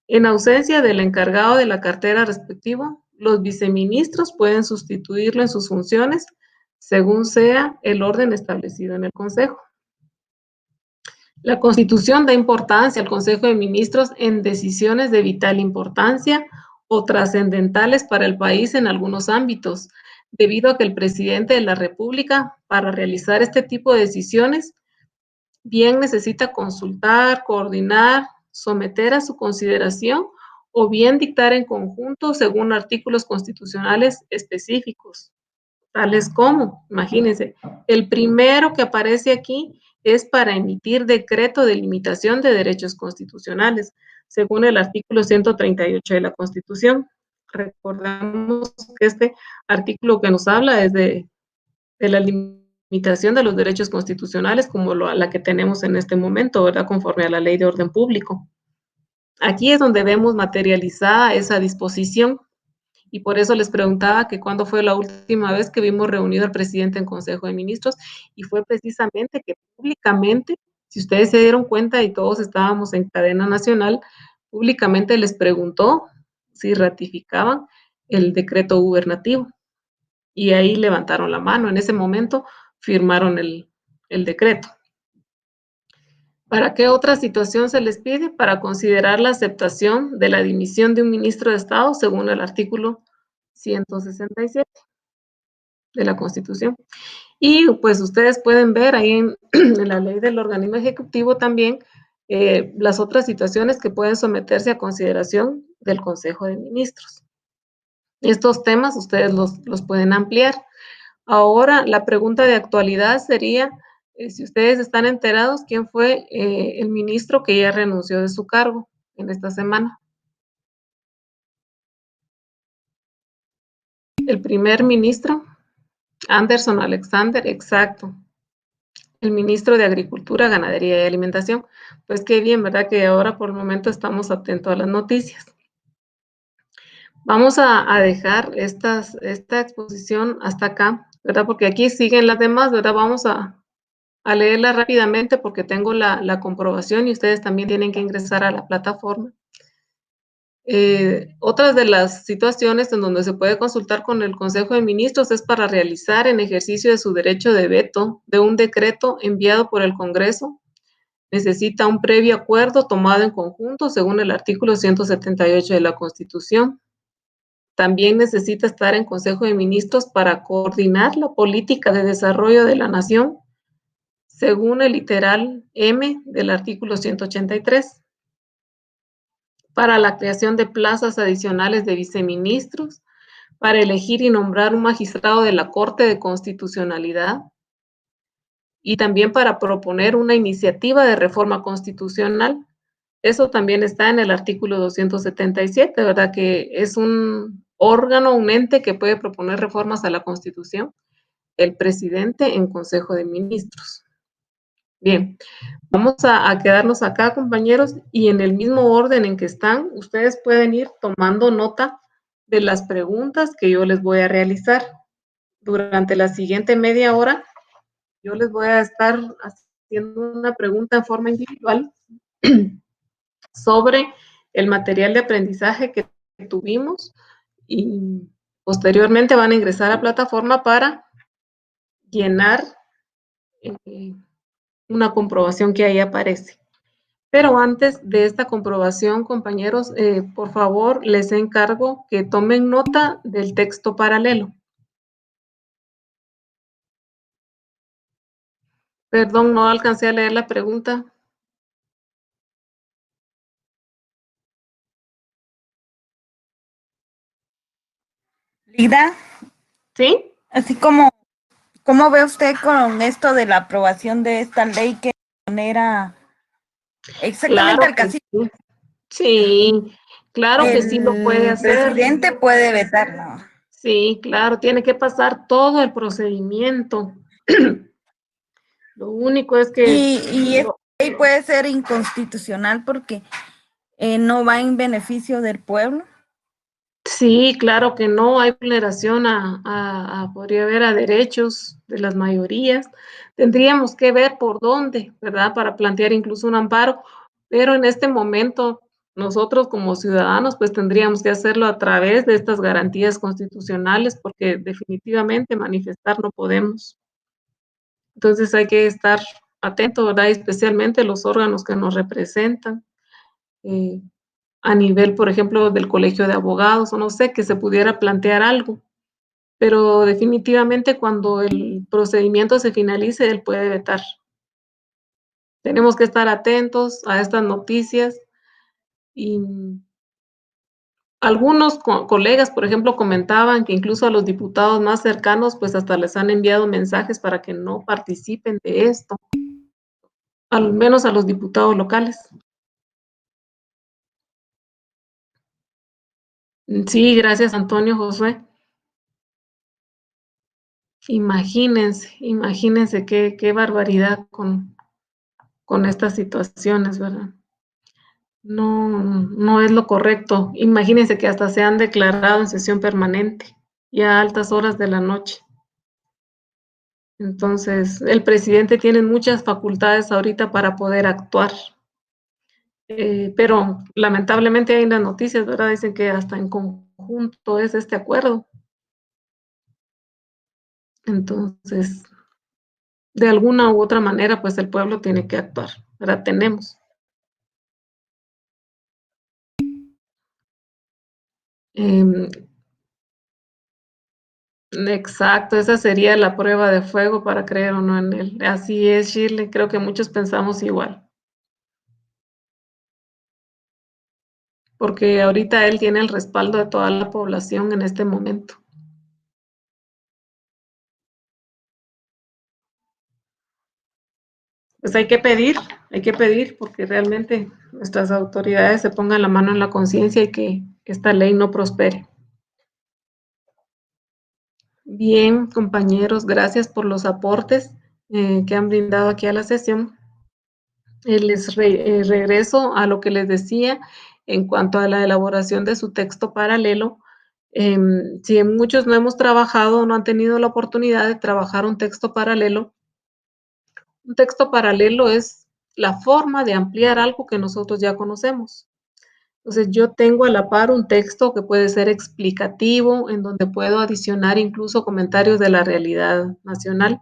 En ausencia del encargado de la cartera respectivo, los viceministros pueden sustituirlo en sus funciones según sea el orden establecido en el Consejo. La Constitución da importancia al Consejo de Ministros en decisiones de vital importancia o trascendentales para el país en algunos ámbitos, debido a que el presidente de la República, para realizar este tipo de decisiones, bien necesita consultar, coordinar, someter a su consideración o bien dictar en conjunto según artículos constitucionales específicos, tales como, imagínense, el primero que aparece aquí es para emitir decreto de limitación de derechos constitucionales, según el artículo 138 de la Constitución. Recordemos que este artículo que nos habla es de la limitación de los derechos constitucionales como la que tenemos en este momento, ¿verdad? Conforme a la Ley de Orden Público. Aquí es donde vemos materializada esa disposición y por eso les preguntaba que cuándo fue la última vez que vimos reunido al presidente en Consejo de Ministros y fue precisamente que públicamente, si ustedes se dieron cuenta y todos estábamos en cadena nacional, públicamente les preguntó si ratificaban el decreto gubernativo y ahí levantaron la mano. En ese momento firmaron el decreto. ¿Para qué otra situación se les pide? Para considerar la aceptación de la dimisión de un ministro de Estado según el artículo 167 de la Constitución. Y pues ustedes pueden ver ahí en la ley del organismo ejecutivo también las otras situaciones que pueden someterse a consideración del Consejo de Ministros. Estos temas ustedes los pueden ampliar. Ahora, la pregunta de actualidad sería, si ustedes están enterados, ¿quién fue el ministro que ya renunció de su cargo en esta semana? El primer ministro, Anderson Alexander, exacto. El ministro de Agricultura, Ganadería y Alimentación. Pues qué bien, ¿verdad? Que ahora por el momento estamos atentos a las noticias. Vamos a dejar esta exposición hasta acá, ¿verdad? Porque aquí siguen las demás, ¿verdad? Vamos a leerla rápidamente porque tengo la comprobación y ustedes también tienen que ingresar a la plataforma. Otras de las situaciones en donde se puede consultar con el Consejo de Ministros es para realizar en ejercicio de su derecho de veto de un decreto enviado por el Congreso. Necesita un previo acuerdo tomado en conjunto según el artículo 178 de la Constitución. También necesita estar en Consejo de Ministros para coordinar la política de desarrollo de la nación según el literal M del artículo 183, para la creación de plazas adicionales de viceministros, para elegir y nombrar un magistrado de la Corte de Constitucionalidad y también para proponer una iniciativa de reforma constitucional. Eso también está en el artículo 277, ¿verdad? Que es un órgano, un ente que puede proponer reformas a la Constitución, el presidente en Consejo de Ministros. Bien, vamos a quedarnos acá, compañeros, y en el mismo orden en que están, ustedes pueden ir tomando nota de las preguntas que yo les voy a realizar. Durante la siguiente media hora, yo les voy a estar haciendo una pregunta en forma individual sobre el material de aprendizaje que tuvimos y posteriormente van a ingresar a plataforma para llenar una comprobación que ahí aparece. Pero antes de esta comprobación, compañeros, por favor, les encargo que tomen nota del texto paralelo. Perdón, no alcancé a leer la pregunta. Lida, ¿Sí? Así como, ¿cómo ve usted con esto de la aprobación de esta ley que era exactamente Claro al que cacique? sí. Sí, claro que sí lo puede El hacer. presidente puede vetarlo. Sí, claro, tiene que pasar todo el procedimiento. Lo único es que Y esta ley puede ser inconstitucional porque no va en beneficio del pueblo. sí, claro que no hay vulneración podría haber a derechos de las mayorías. Tendríamos que ver por dónde, ¿verdad? Para plantear incluso un amparo, pero en este momento nosotros como ciudadanos pues tendríamos que hacerlo a través de estas garantías constitucionales porque definitivamente manifestar no podemos. Entonces hay que estar atento, ¿verdad? Especialmente los órganos que nos representan. eh, a nivel, por ejemplo, del colegio de abogados, o no sé, que se pudiera plantear algo, pero definitivamente cuando el procedimiento se finalice, él puede vetar. Tenemos que estar atentos a estas noticias y algunos colegas, por ejemplo, comentaban que incluso a los diputados más cercanos, pues hasta les han enviado mensajes para que no participen de esto, al menos a los diputados locales. Sí, gracias, Antonio Josué. Imagínense qué barbaridad con estas situaciones, ¿verdad? No, no es lo correcto. Imagínense que hasta se han declarado en sesión permanente y a altas horas de la noche. Entonces, el presidente tiene muchas facultades ahorita para poder actuar. Pero lamentablemente hay en las noticias, ¿verdad? Dicen que hasta en conjunto es este acuerdo. Entonces, de alguna u otra manera, pues el pueblo tiene que actuar. Ahora tenemos. Em, exacto, esa sería la prueba de fuego para creer o no en él. Así es, Shirley, creo que muchos pensamos igual, porque ahorita él tiene el respaldo de toda la población en este momento. Pues hay que pedir porque realmente nuestras autoridades se pongan la mano en la conciencia y que esta ley no prospere. Bien, compañeros, gracias por los aportes que han brindado aquí a la sesión. Regreso a lo que les decía en cuanto a la elaboración de su texto paralelo. Si muchos no hemos trabajado o no han tenido la oportunidad de trabajar un texto paralelo es la forma de ampliar algo que nosotros ya conocemos. Entonces, yo tengo a la par un texto que puede ser explicativo, en donde puedo adicionar incluso comentarios de la realidad nacional.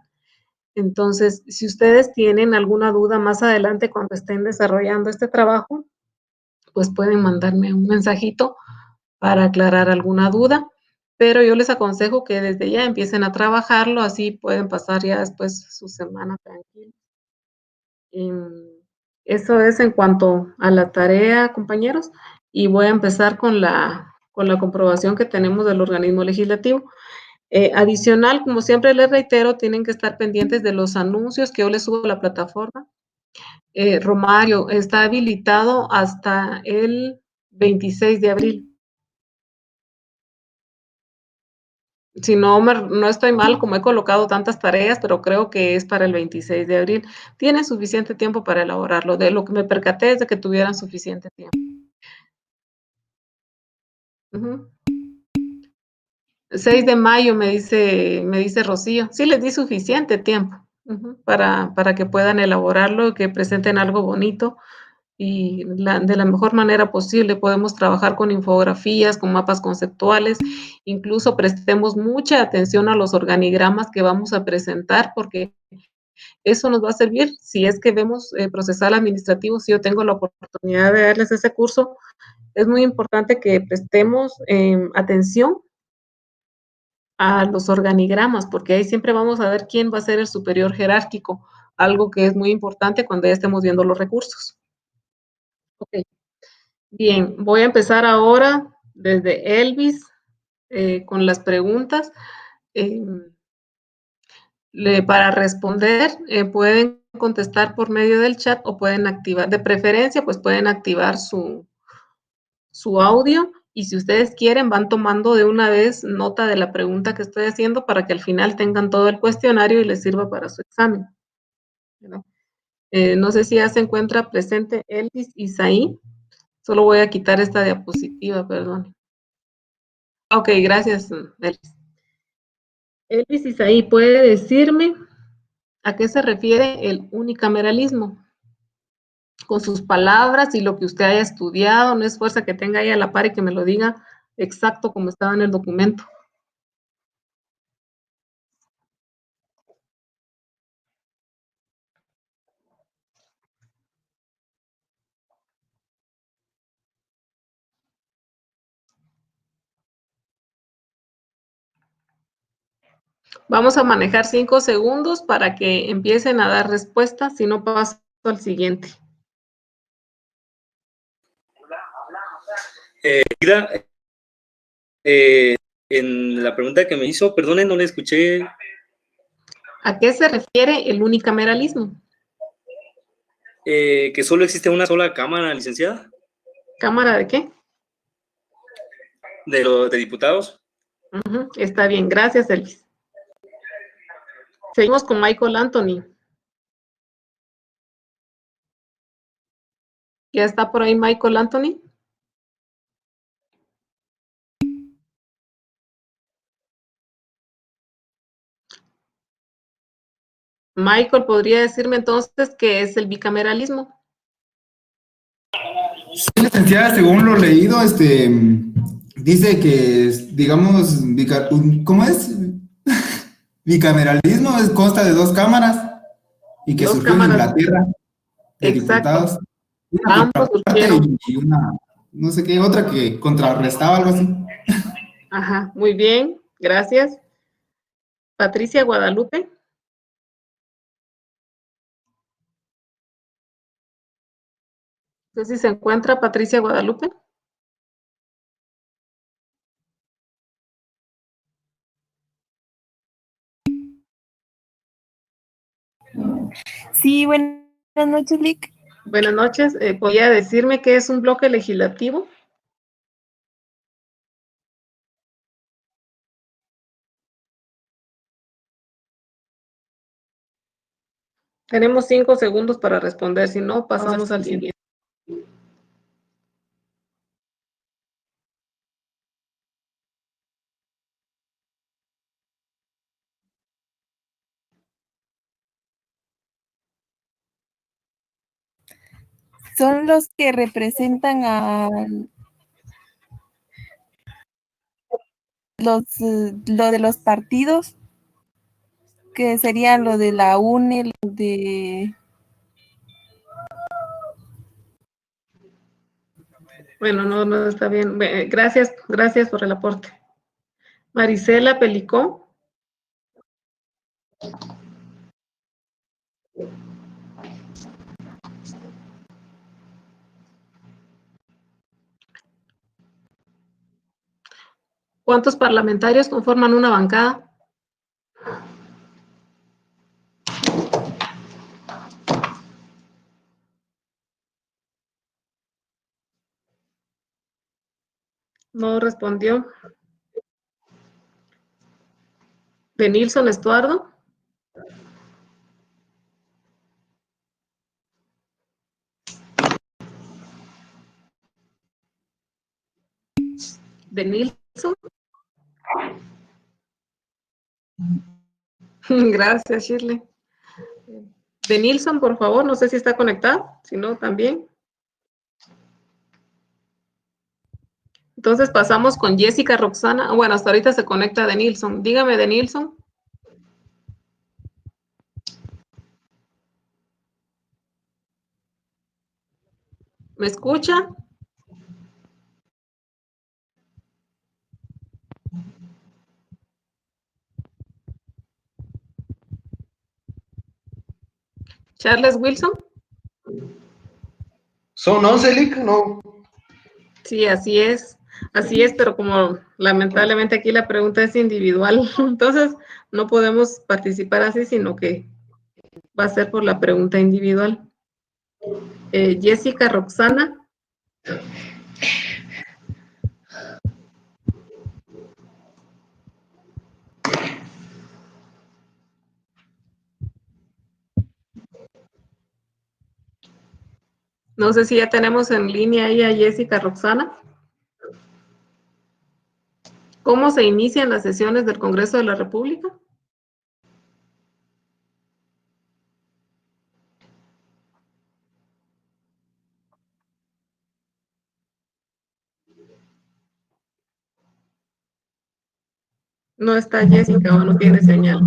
Entonces, si ustedes tienen alguna duda más adelante cuando estén desarrollando este trabajo, pues pueden mandarme un mensajito para aclarar alguna duda, pero yo les aconsejo que desde ya empiecen a trabajarlo, así pueden pasar ya después su semana tranquila. Eso es en cuanto a la tarea, compañeros, y voy a empezar con la comprobación que tenemos del organismo legislativo. Adicional, como siempre les reitero, tienen que estar pendientes de los anuncios que yo les subo a la plataforma. Romario, está habilitado hasta el 26 de abril. Si no estoy mal, como he colocado tantas tareas, pero creo que es para el 26 de abril. Tienen suficiente tiempo para elaborarlo. De lo que me percaté es de que tuvieran suficiente tiempo. 6 de mayo me dice Rocío. Sí, les di suficiente tiempo para que puedan elaborarlo, que presenten algo bonito y de la mejor manera posible. Podemos trabajar con infografías, con mapas conceptuales, incluso prestemos mucha atención a los organigramas que vamos a presentar, porque eso nos va a servir si es que vemos procesal administrativo. Si yo tengo la oportunidad de darles ese curso, es muy importante que prestemos atención a los organigramas, porque ahí siempre vamos a ver quién va a ser el superior jerárquico, algo que es muy importante cuando ya estemos viendo los recursos. Ok. Bien, voy a empezar ahora desde Elvis con las preguntas. para responder, pueden contestar por medio del chat o pueden activar, de preferencia, pues pueden activar su audio, y si ustedes quieren van tomando de una vez nota de la pregunta que estoy haciendo para que al final tengan todo el cuestionario y les sirva para su examen, ¿verdad? No sé si ya se encuentra presente Elvis Isaí. Solo voy a quitar esta diapositiva, perdón. Ok, gracias, Elvis. Elvis Isaí, ¿puede decirme a qué se refiere el unicameralismo? Con sus palabras y lo que usted haya estudiado, no es fuerza que tenga ahí a la par y que me lo diga exacto como estaba en el documento. Vamos a manejar 5 segundos para que empiecen a dar respuestas, si no paso al siguiente. Mira, en la pregunta que me hizo, perdone, no le escuché. ¿A qué se refiere el unicameralismo? Que solo existe una sola cámara, licenciada, ¿Cámara de qué? de diputados. Está bien, gracias, Elvis. Seguimos con Michael Anthony. ¿Ya está por ahí Michael Anthony? Michael, ¿podría decirme entonces qué es el bicameralismo? Sí, licenciada, según lo leído, dice que, digamos, ¿cómo es? Bicameralismo consta de dos cámaras y que Dos surgió en cámaras. Inglaterra de Exacto. diputados. Una Ambos contraparte surgieron. y una, no sé qué, otra que contrarrestaba, algo así. Ajá, muy bien, gracias. Patricia Guadalupe. No sé si se encuentra Patricia Guadalupe. Sí, buenas noches, Lick. Buenas noches. ¿Podría decirme qué es un bloque legislativo? Tenemos 5 segundos para responder, si no, pasamos al siguiente. Son los que representan a lo de los partidos, que sería lo de la UNE, lo de... Bueno, no está bien. Gracias por el aporte. Marisela Pelicó. ¿Cuántos parlamentarios conforman una bancada? No respondió. Denilson Estuardo. Denilson. Gracias, Shirley. Denilson, por favor, no sé si está conectado, si no, también. Entonces pasamos con Jessica Roxana. Bueno, hasta ahorita se conecta Denilson. Dígame, Denilson. ¿Me escucha? Charles Wilson. ¿Son 11, Lick? No. Sí, así es. Así es, pero como lamentablemente aquí la pregunta es individual, entonces no podemos participar así, sino que va a ser por la pregunta individual. Jessica Roxana. No sé si ya tenemos en línea ahí a Jessica Roxana. ¿Cómo se inician las sesiones del Congreso de la República? No está Jessica o no tiene señal.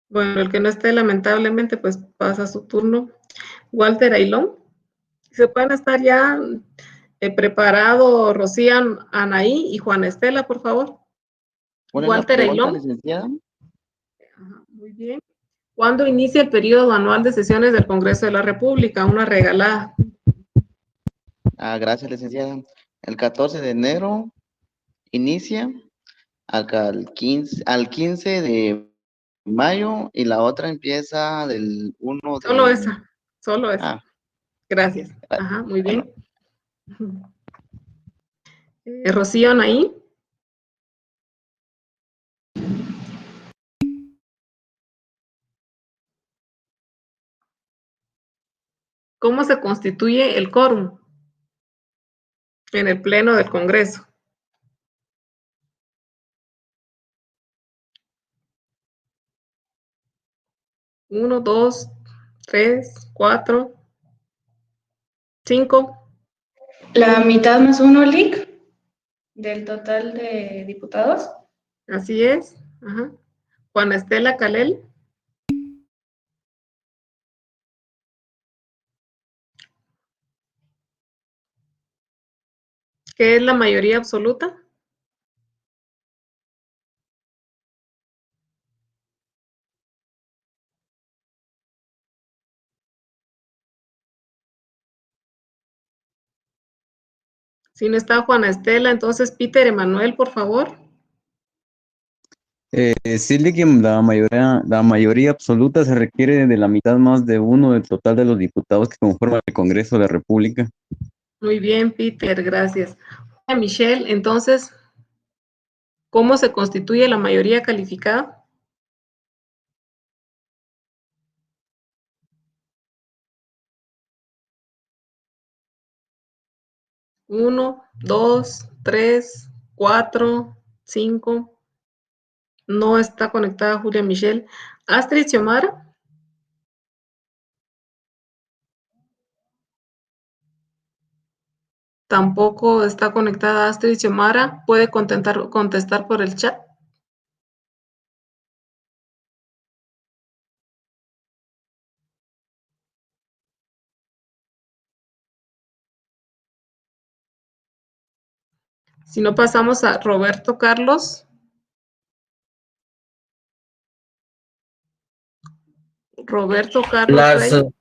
Bueno, el que no esté lamentablemente pues pasa su turno. Walter Ailón. Se pueden estar ya preparado Rocío, Anaí y Juana Estela, por favor. ¿Cuál es la Walter pregunta, Ailón. licenciada? Ajá, muy bien. ¿Cuándo inicia el periodo anual de sesiones del Congreso de la República? Una regalada. Gracias, licenciada. El 14 de enero inicia acá al 15 de mayo y la otra empieza del 1 Solo de... esa, solo esa. Ah, Gracias. Ajá, muy bueno, bien. Rocío, Anaí. ¿Cómo se constituye el quórum en el Pleno del Congreso? Uno, dos, tres, cuatro, cinco. La mitad más uno, Lic, del total de diputados. Así es. Ajá. Juana Estela Calel. ¿Qué es la mayoría absoluta? Si no está Juana Estela, entonces Peter Emanuel, por favor. Sí, la mayoría absoluta se requiere de la mitad más de uno del total de los diputados que conforman el Congreso de la República. Muy bien, Peter, gracias. Michelle, entonces, ¿cómo se constituye la mayoría calificada? Uno, dos, tres, cuatro, cinco. No está conectada Julia Michelle. Astrid Xiomara. Tampoco está conectada Astrid Xiomara. ¿Puede contestar por el chat? Si no, pasamos a Roberto Carlos. Roberto Carlos Rey.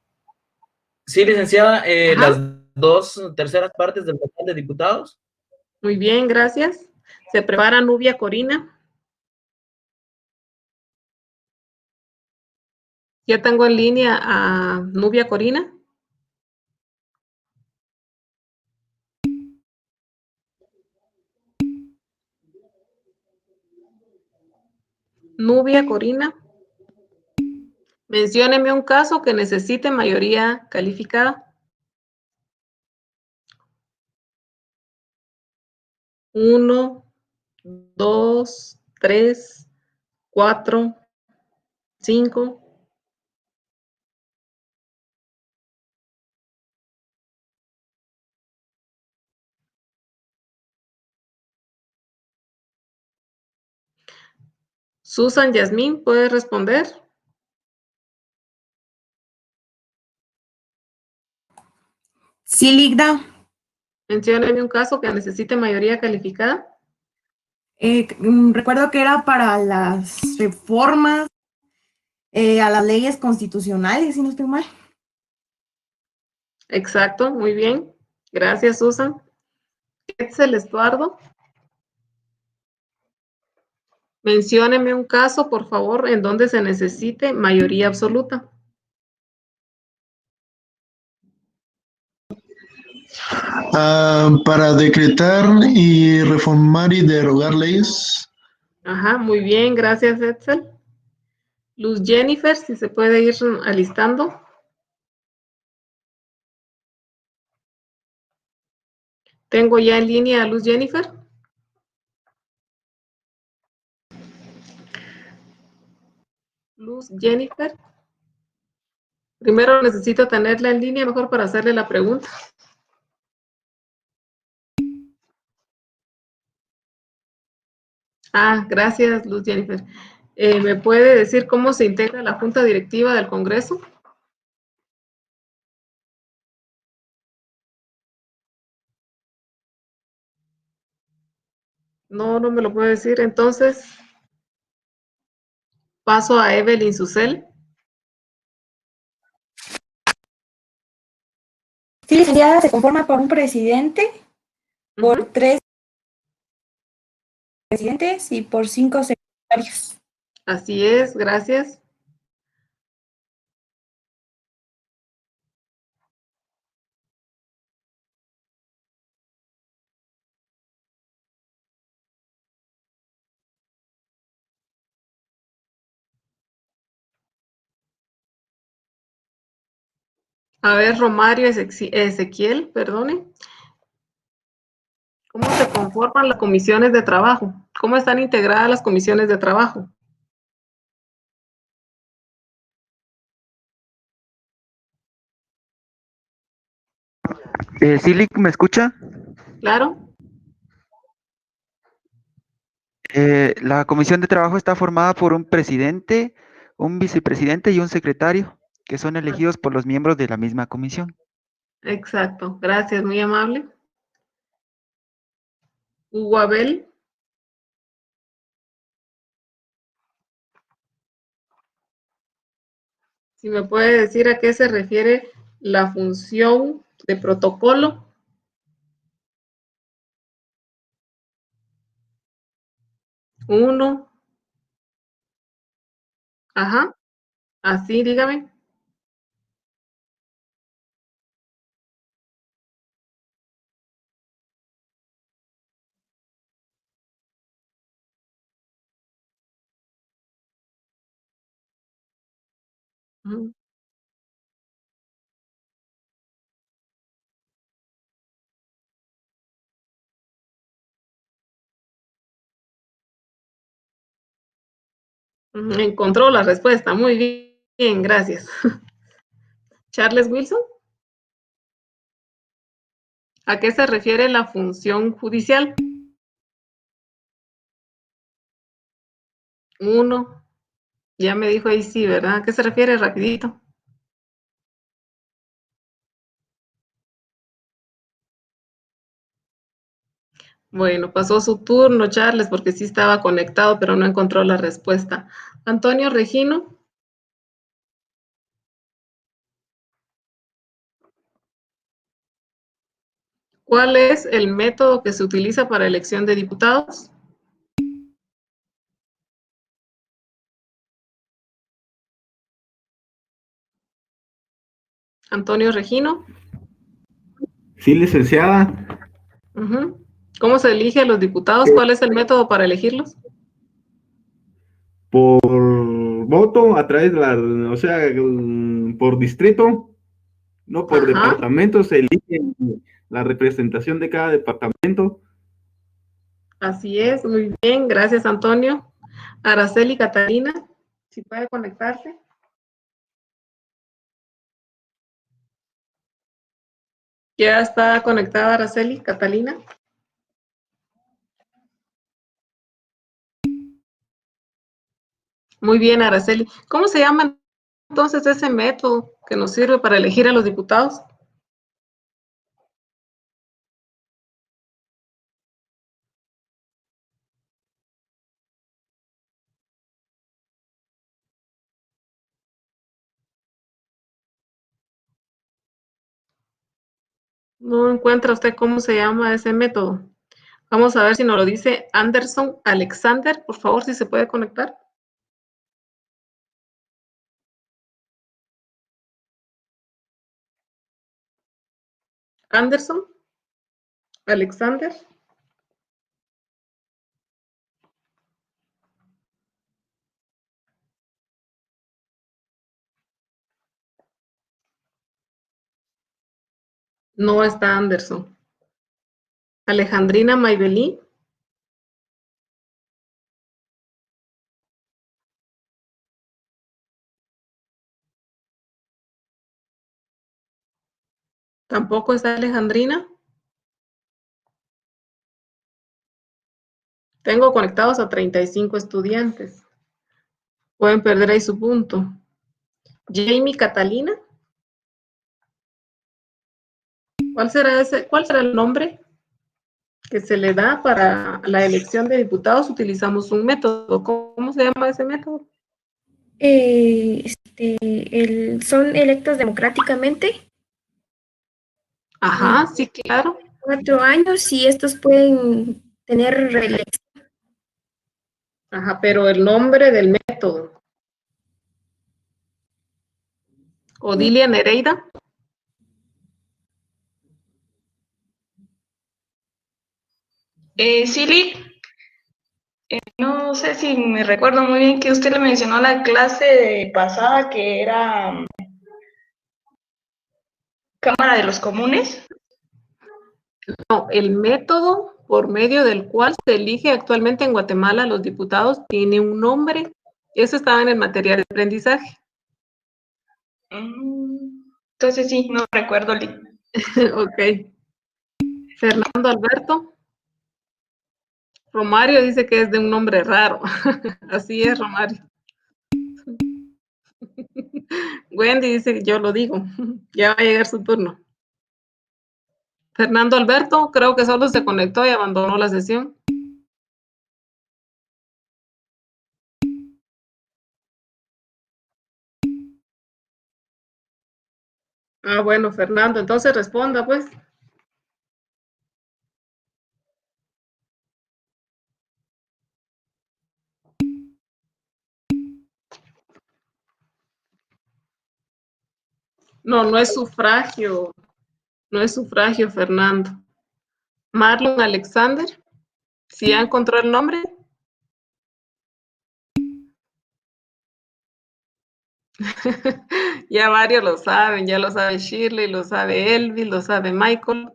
Sí, licenciada, Ajá. las 2/3 del total de diputados. Muy bien, gracias. Se prepara Nubia Corina. Ya tengo en línea a Nubia Corina. Nubia Corina. Mencióneme un caso que necesite mayoría calificada. 1, 2, 3, 4, 5. Susan Yasmín, ¿puede responder? Sí, Ligda. Mencióneme un caso que necesite mayoría calificada. Recuerdo que era para las reformas a las leyes constitucionales, si no estoy mal. Exacto, muy bien. Gracias, Susan. Edsel Estuardo. Mencióneme un caso, por favor, en donde se necesite mayoría absoluta. Para decretar y reformar y derogar leyes. Ajá, muy bien, gracias, Edsel. Luz Jennifer, si se puede ir alistando. Tengo ya en línea a Luz Jennifer. Luz Jennifer. Primero necesito tenerla en línea mejor para hacerle la pregunta. Gracias, Luz Jennifer. ¿Me puede decir cómo se integra la Junta Directiva del Congreso? No, no me lo puede decir. Entonces, paso a Evelyn Susel. Sí, licenciada, se conforma por un presidente, por 3 presidentes y por 5 secretarios. Así es, gracias. A ver, Romario Ezequiel, perdone. ¿Cómo se conforman las comisiones de trabajo? ¿Cómo están integradas las comisiones de trabajo? Silic, ¿me escucha? Claro. La comisión de trabajo está formada por un presidente, un vicepresidente y un secretario, que son elegidos por los miembros de la misma comisión. Exacto, gracias, muy amable. Hugo Abel. Si me puede decir a qué se refiere la función de protocolo. Uno. Ajá. Así, dígame. Ujú. Encontró la respuesta. Muy bien, gracias. Charles Wilson. ¿A qué se refiere la función judicial? Uno. Ya me dijo ahí sí, ¿verdad? ¿A qué se refiere? Rapidito. Bueno, pasó su turno, Charles, porque sí estaba conectado, pero no encontró la respuesta. Antonio Regino. ¿Cuál es el método que se utiliza para elección de diputados? Antonio Regino. Sí, licenciada. ¿Cómo se elige a los diputados? ¿Cuál es el método para elegirlos? Por voto a través de o sea, por distrito, no por departamento, se elige la representación de cada departamento. Así es, muy bien, gracias Antonio. Araceli Catalina, si puede conectarse. Ya está conectada Araceli Catalina. Muy bien, Araceli. ¿Cómo se llama entonces ese método que nos sirve para elegir a los diputados? No encuentra usted cómo se llama ese método. Vamos a ver si nos lo dice Anderson Alexander. Por favor, si se puede conectar. Anderson Alexander. No está Anderson. Alejandrina Maybelí. Tampoco está Alejandrina. Tengo conectados a 35 estudiantes. Pueden perder ahí su punto. Jamie Catalina. ¿Cuál será el nombre que se le da para la elección de diputados? Utilizamos un método. ¿Cómo se llama ese método? Son electos democráticamente. Ajá, sí, claro. 4 años y estos pueden tener reelección. Ajá, pero el nombre del método. Odilia Nereida. Silly, no sé si me recuerdo muy bien que usted le mencionó la clase pasada que era Cámara de los Comunes. No, el método por medio del cual se elige actualmente en Guatemala los diputados tiene un nombre. Eso estaba en el material de aprendizaje. Entonces sí, no recuerdo. Ok. Fernando Alberto. Romario dice que es de un nombre raro. Así es, Romario. Wendy dice que yo lo digo. Ya va a llegar su turno. Fernando Alberto, creo que solo se conectó y abandonó la sesión. Ah, bueno, Fernando, entonces responda, pues. No, no es sufragio. No es sufragio, Fernando. Marlon Alexander. ¿Sí ya encontró el nombre? Ya varios lo saben, ya lo sabe Shirley, lo sabe Elvis, lo sabe Michael.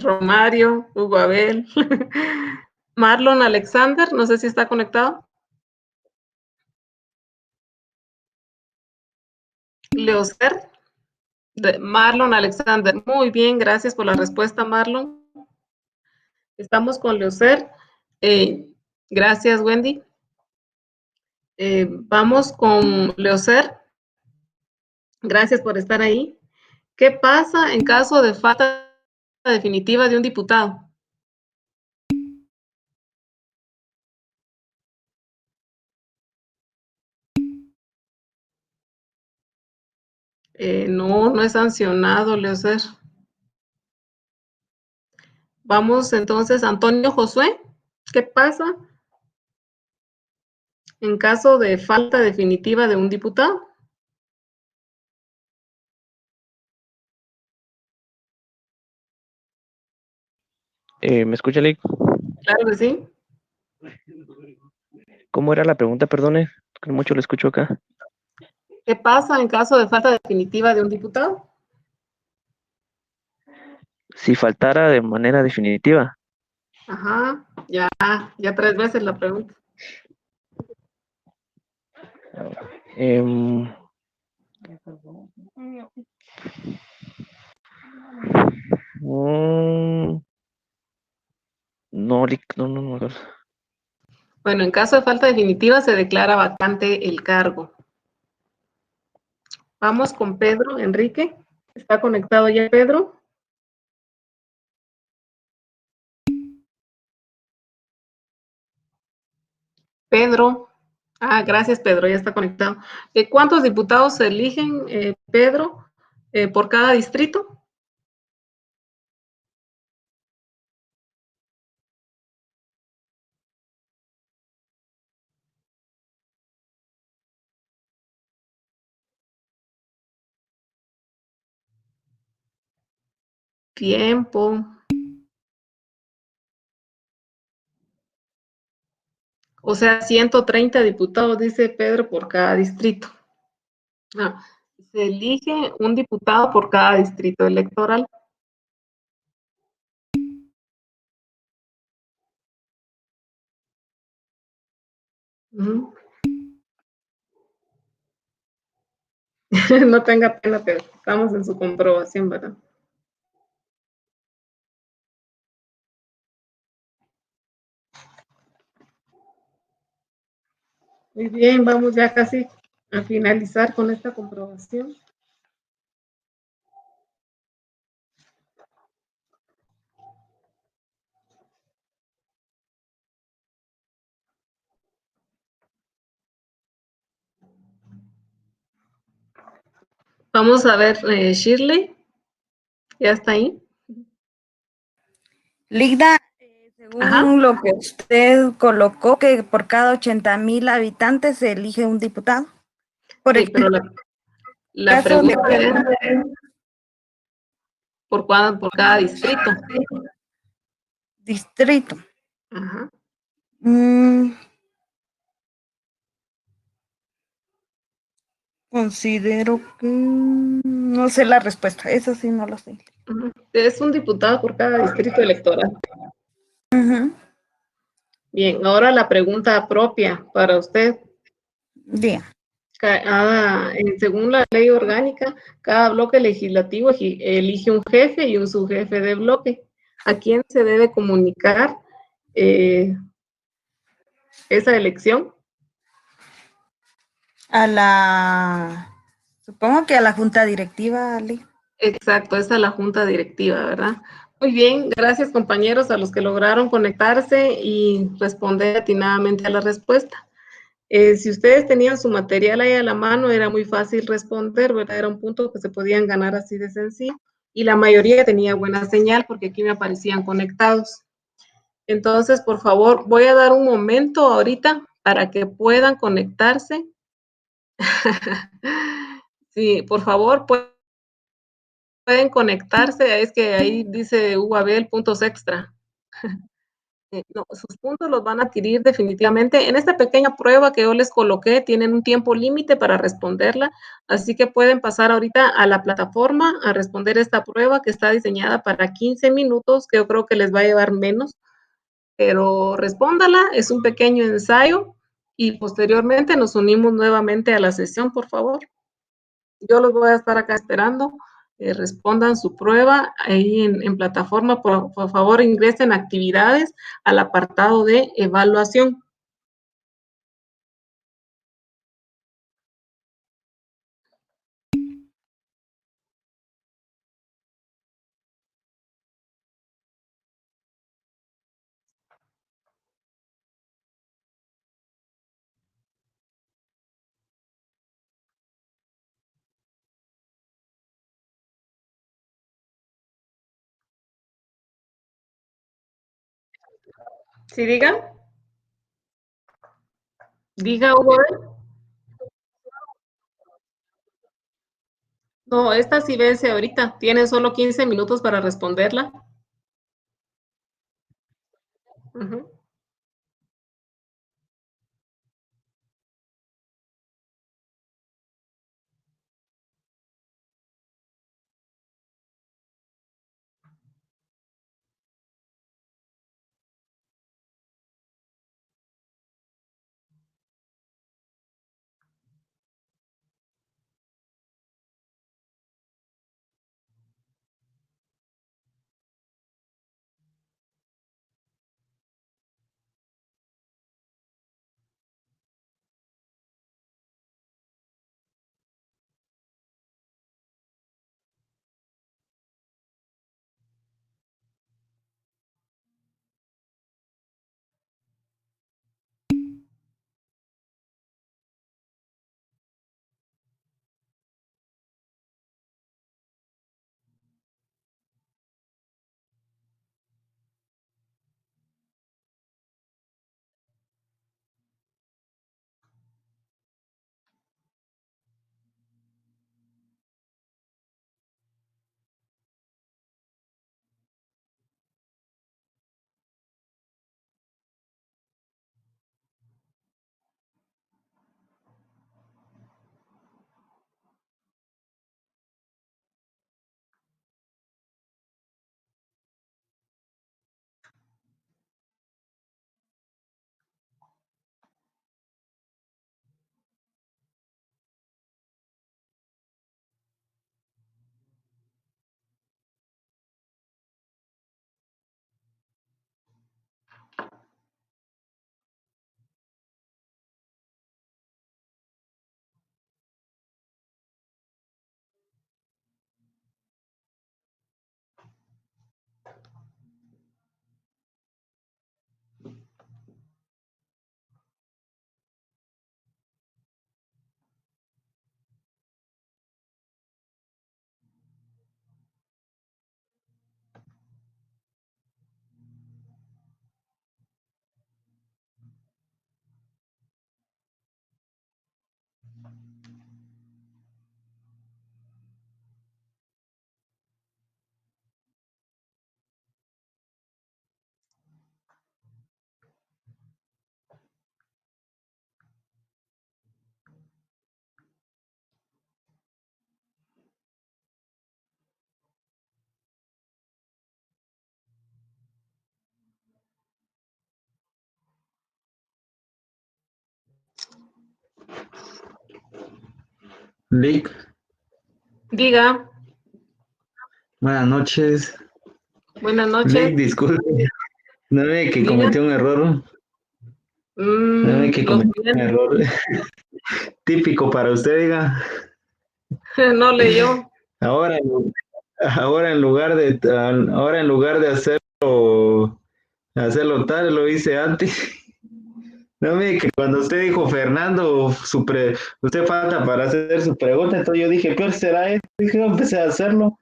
Romario, Hugo Abel. Marlon Alexander, no sé si está conectado. Leocer. Marlon Alexander. Muy bien, gracias por la respuesta, Marlon. Estamos con Leocer. Gracias, Wendy. Vamos con Leocer. Gracias por estar ahí. ¿Qué pasa en caso de falta definitiva de un diputado? No, no es sancionado, Leocer. Vamos entonces, Antonio Josué. ¿Qué pasa en caso de falta definitiva de un diputado? ¿Me escucha, Lick? Claro que sí. ¿Cómo era la pregunta? Perdone, que mucho lo escucho acá. ¿Qué pasa en caso de falta definitiva de un diputado? Si faltara de manera definitiva. Ajá, ya 3 veces la pregunta. No, Lick, no. Bueno, en caso de falta definitiva se declara vacante el cargo. Vamos con Pedro Enrique. ¿Está conectado ya Pedro? Pedro. Gracias Pedro, ya está conectado. ¿Cuántos diputados se eligen, Pedro, por cada distrito. Tiempo. O sea, 130 diputados, dice Pedro, por cada distrito. Ah, se elige un diputado por cada distrito electoral. Ujú. No tenga pena, pero estamos en su comprobación, ¿verdad? Muy bien, vamos ya casi a finalizar con esta comprobación. Vamos a ver, Shirley, ¿ya está ahí? Ligda, Ajá. según lo que usted colocó, que por cada 80,000 habitantes se elige un diputado. Por Sí, el pero la caso de pregunta es por cada distrito. distrito. Ajá. Considero que no sé la respuesta, eso sí no lo sé. Ujú. Es un diputado por cada distrito electoral. Bien, ahora la pregunta propia para usted. Bien. Según la ley orgánica, cada bloque legislativo elige un jefe y un subjefe de bloque. ¿A quién se debe comunicar esa elección? Supongo que a la junta directiva, Ali. Exacto, esa es la junta directiva, ¿verdad? Muy bien, gracias compañeros a los que lograron conectarse y responder atinadamente a la respuesta. Si ustedes tenían su material ahí a la mano, era muy fácil responder, ¿verdad? Era un punto que se podían ganar así de sencillo. Y la mayoría tenía buena señal porque aquí me aparecían conectados. Entonces, por favor, voy a dar un momento ahorita para que puedan conectarse. Sí, por favor, pueden conectarse. Es que ahí dice UAB puntos extra. No, sus puntos los van a adquirir definitivamente. En esta pequeña prueba que yo les coloqué, tienen un tiempo límite para responderla, así que pueden pasar ahorita a la plataforma a responder esta prueba que está diseñada para 15 minutos, que yo creo que les va a llevar menos, pero respóndala, es un pequeño ensayo y posteriormente nos unimos nuevamente a la sesión, por favor. Yo los voy a estar acá esperando. Respondan su prueba ahí en plataforma. Por favor, ingresen actividades al apartado de evaluación. ¿Sí diga? Diga, Hugo. No, esta sí vence ahorita. Tienen solo 15 minutos para responderla. Ujú. Lick, Diga, buenas noches. buenas noches. Lick, disculpe. No ve que Diga. cometí un error. No ve que Lo cometí un siguiente. error. Típico para usted, diga. No leyó. Ahora, ahora en lugar de hacerlo tal, lo hice antes. No ve que cuando usted dijo Fernando, usted falta para hacer su pregunta, entonces yo dije, ¿qué será esto? Dije, yo empecé a hacerlo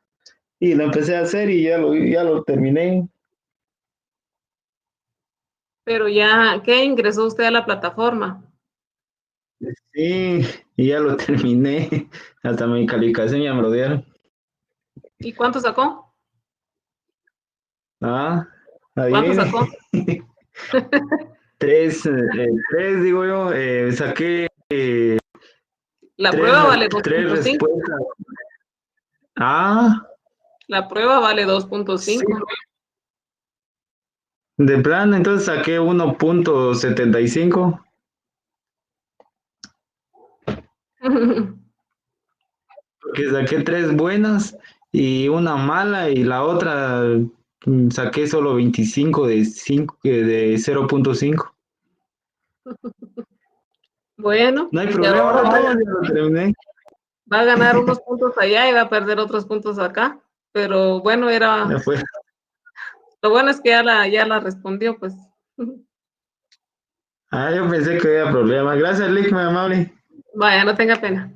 y lo empecé a hacer y ya lo terminé. Pero ya, ¿qué ingresó usted a la plataforma? Sí, y ya lo terminé. Hasta mi calificación ya me lo dieron. ¿Y cuánto sacó? Ah, ¿Cuánto adivine. sacó? Tres, digo yo, saqué La tres, prueba vale tres 2.5. respuestas. Ah, La prueba vale sí, 2.5. de plan, entonces saqué 1.75. Porque saqué tres buenas y una mala y la otra saqué solo 25 de 5 de 0.5. Bueno, No hay y problema, ahora no, ya lo terminé. va a ganar unos puntos allá y va a perder otros puntos acá. Pero bueno, Ya fue. lo bueno es que ya la respondió, pues. Ah, yo pensé que había problema. Gracias, Lick, muy amable. Vaya, no tenga pena.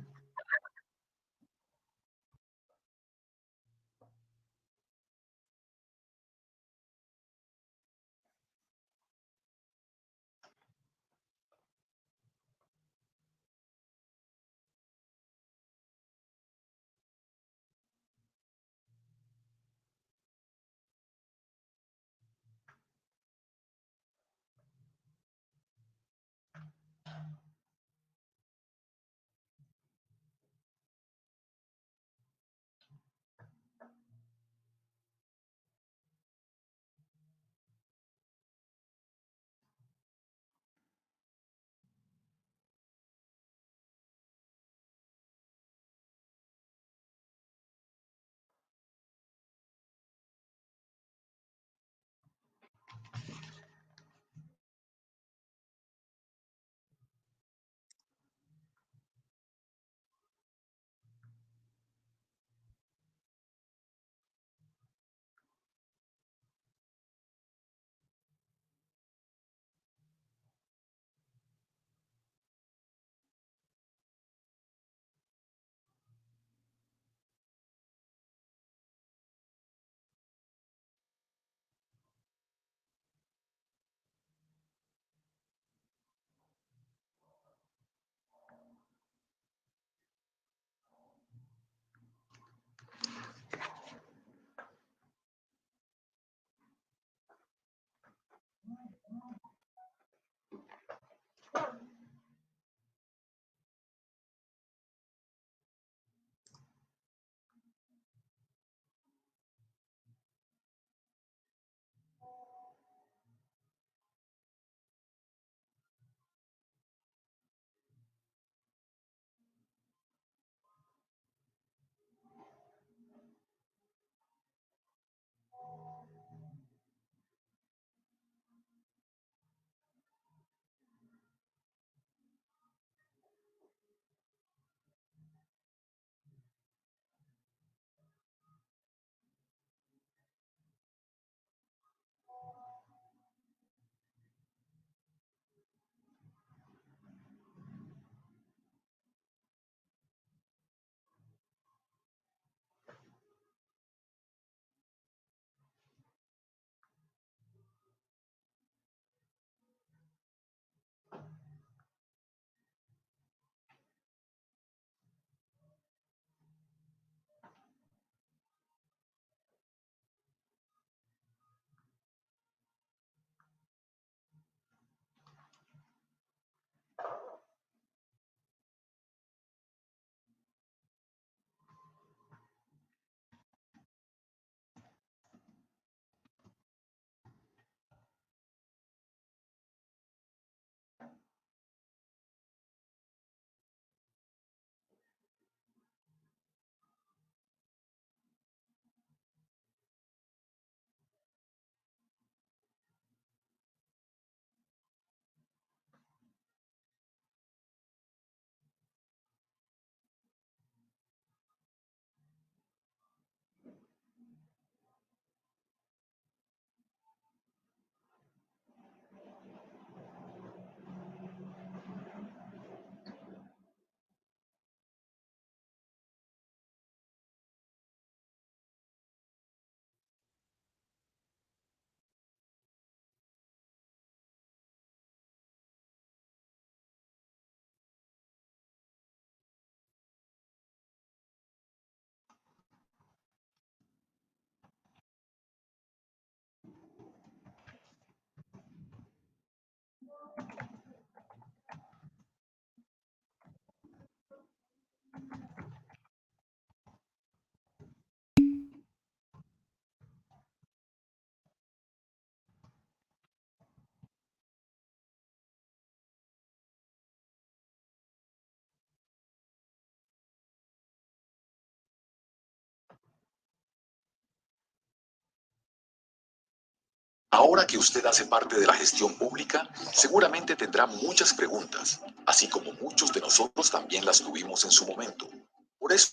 Ahora que usted hace parte de la gestión pública, seguramente tendrá muchas preguntas, así como muchos de nosotros también las tuvimos en su momento. Por eso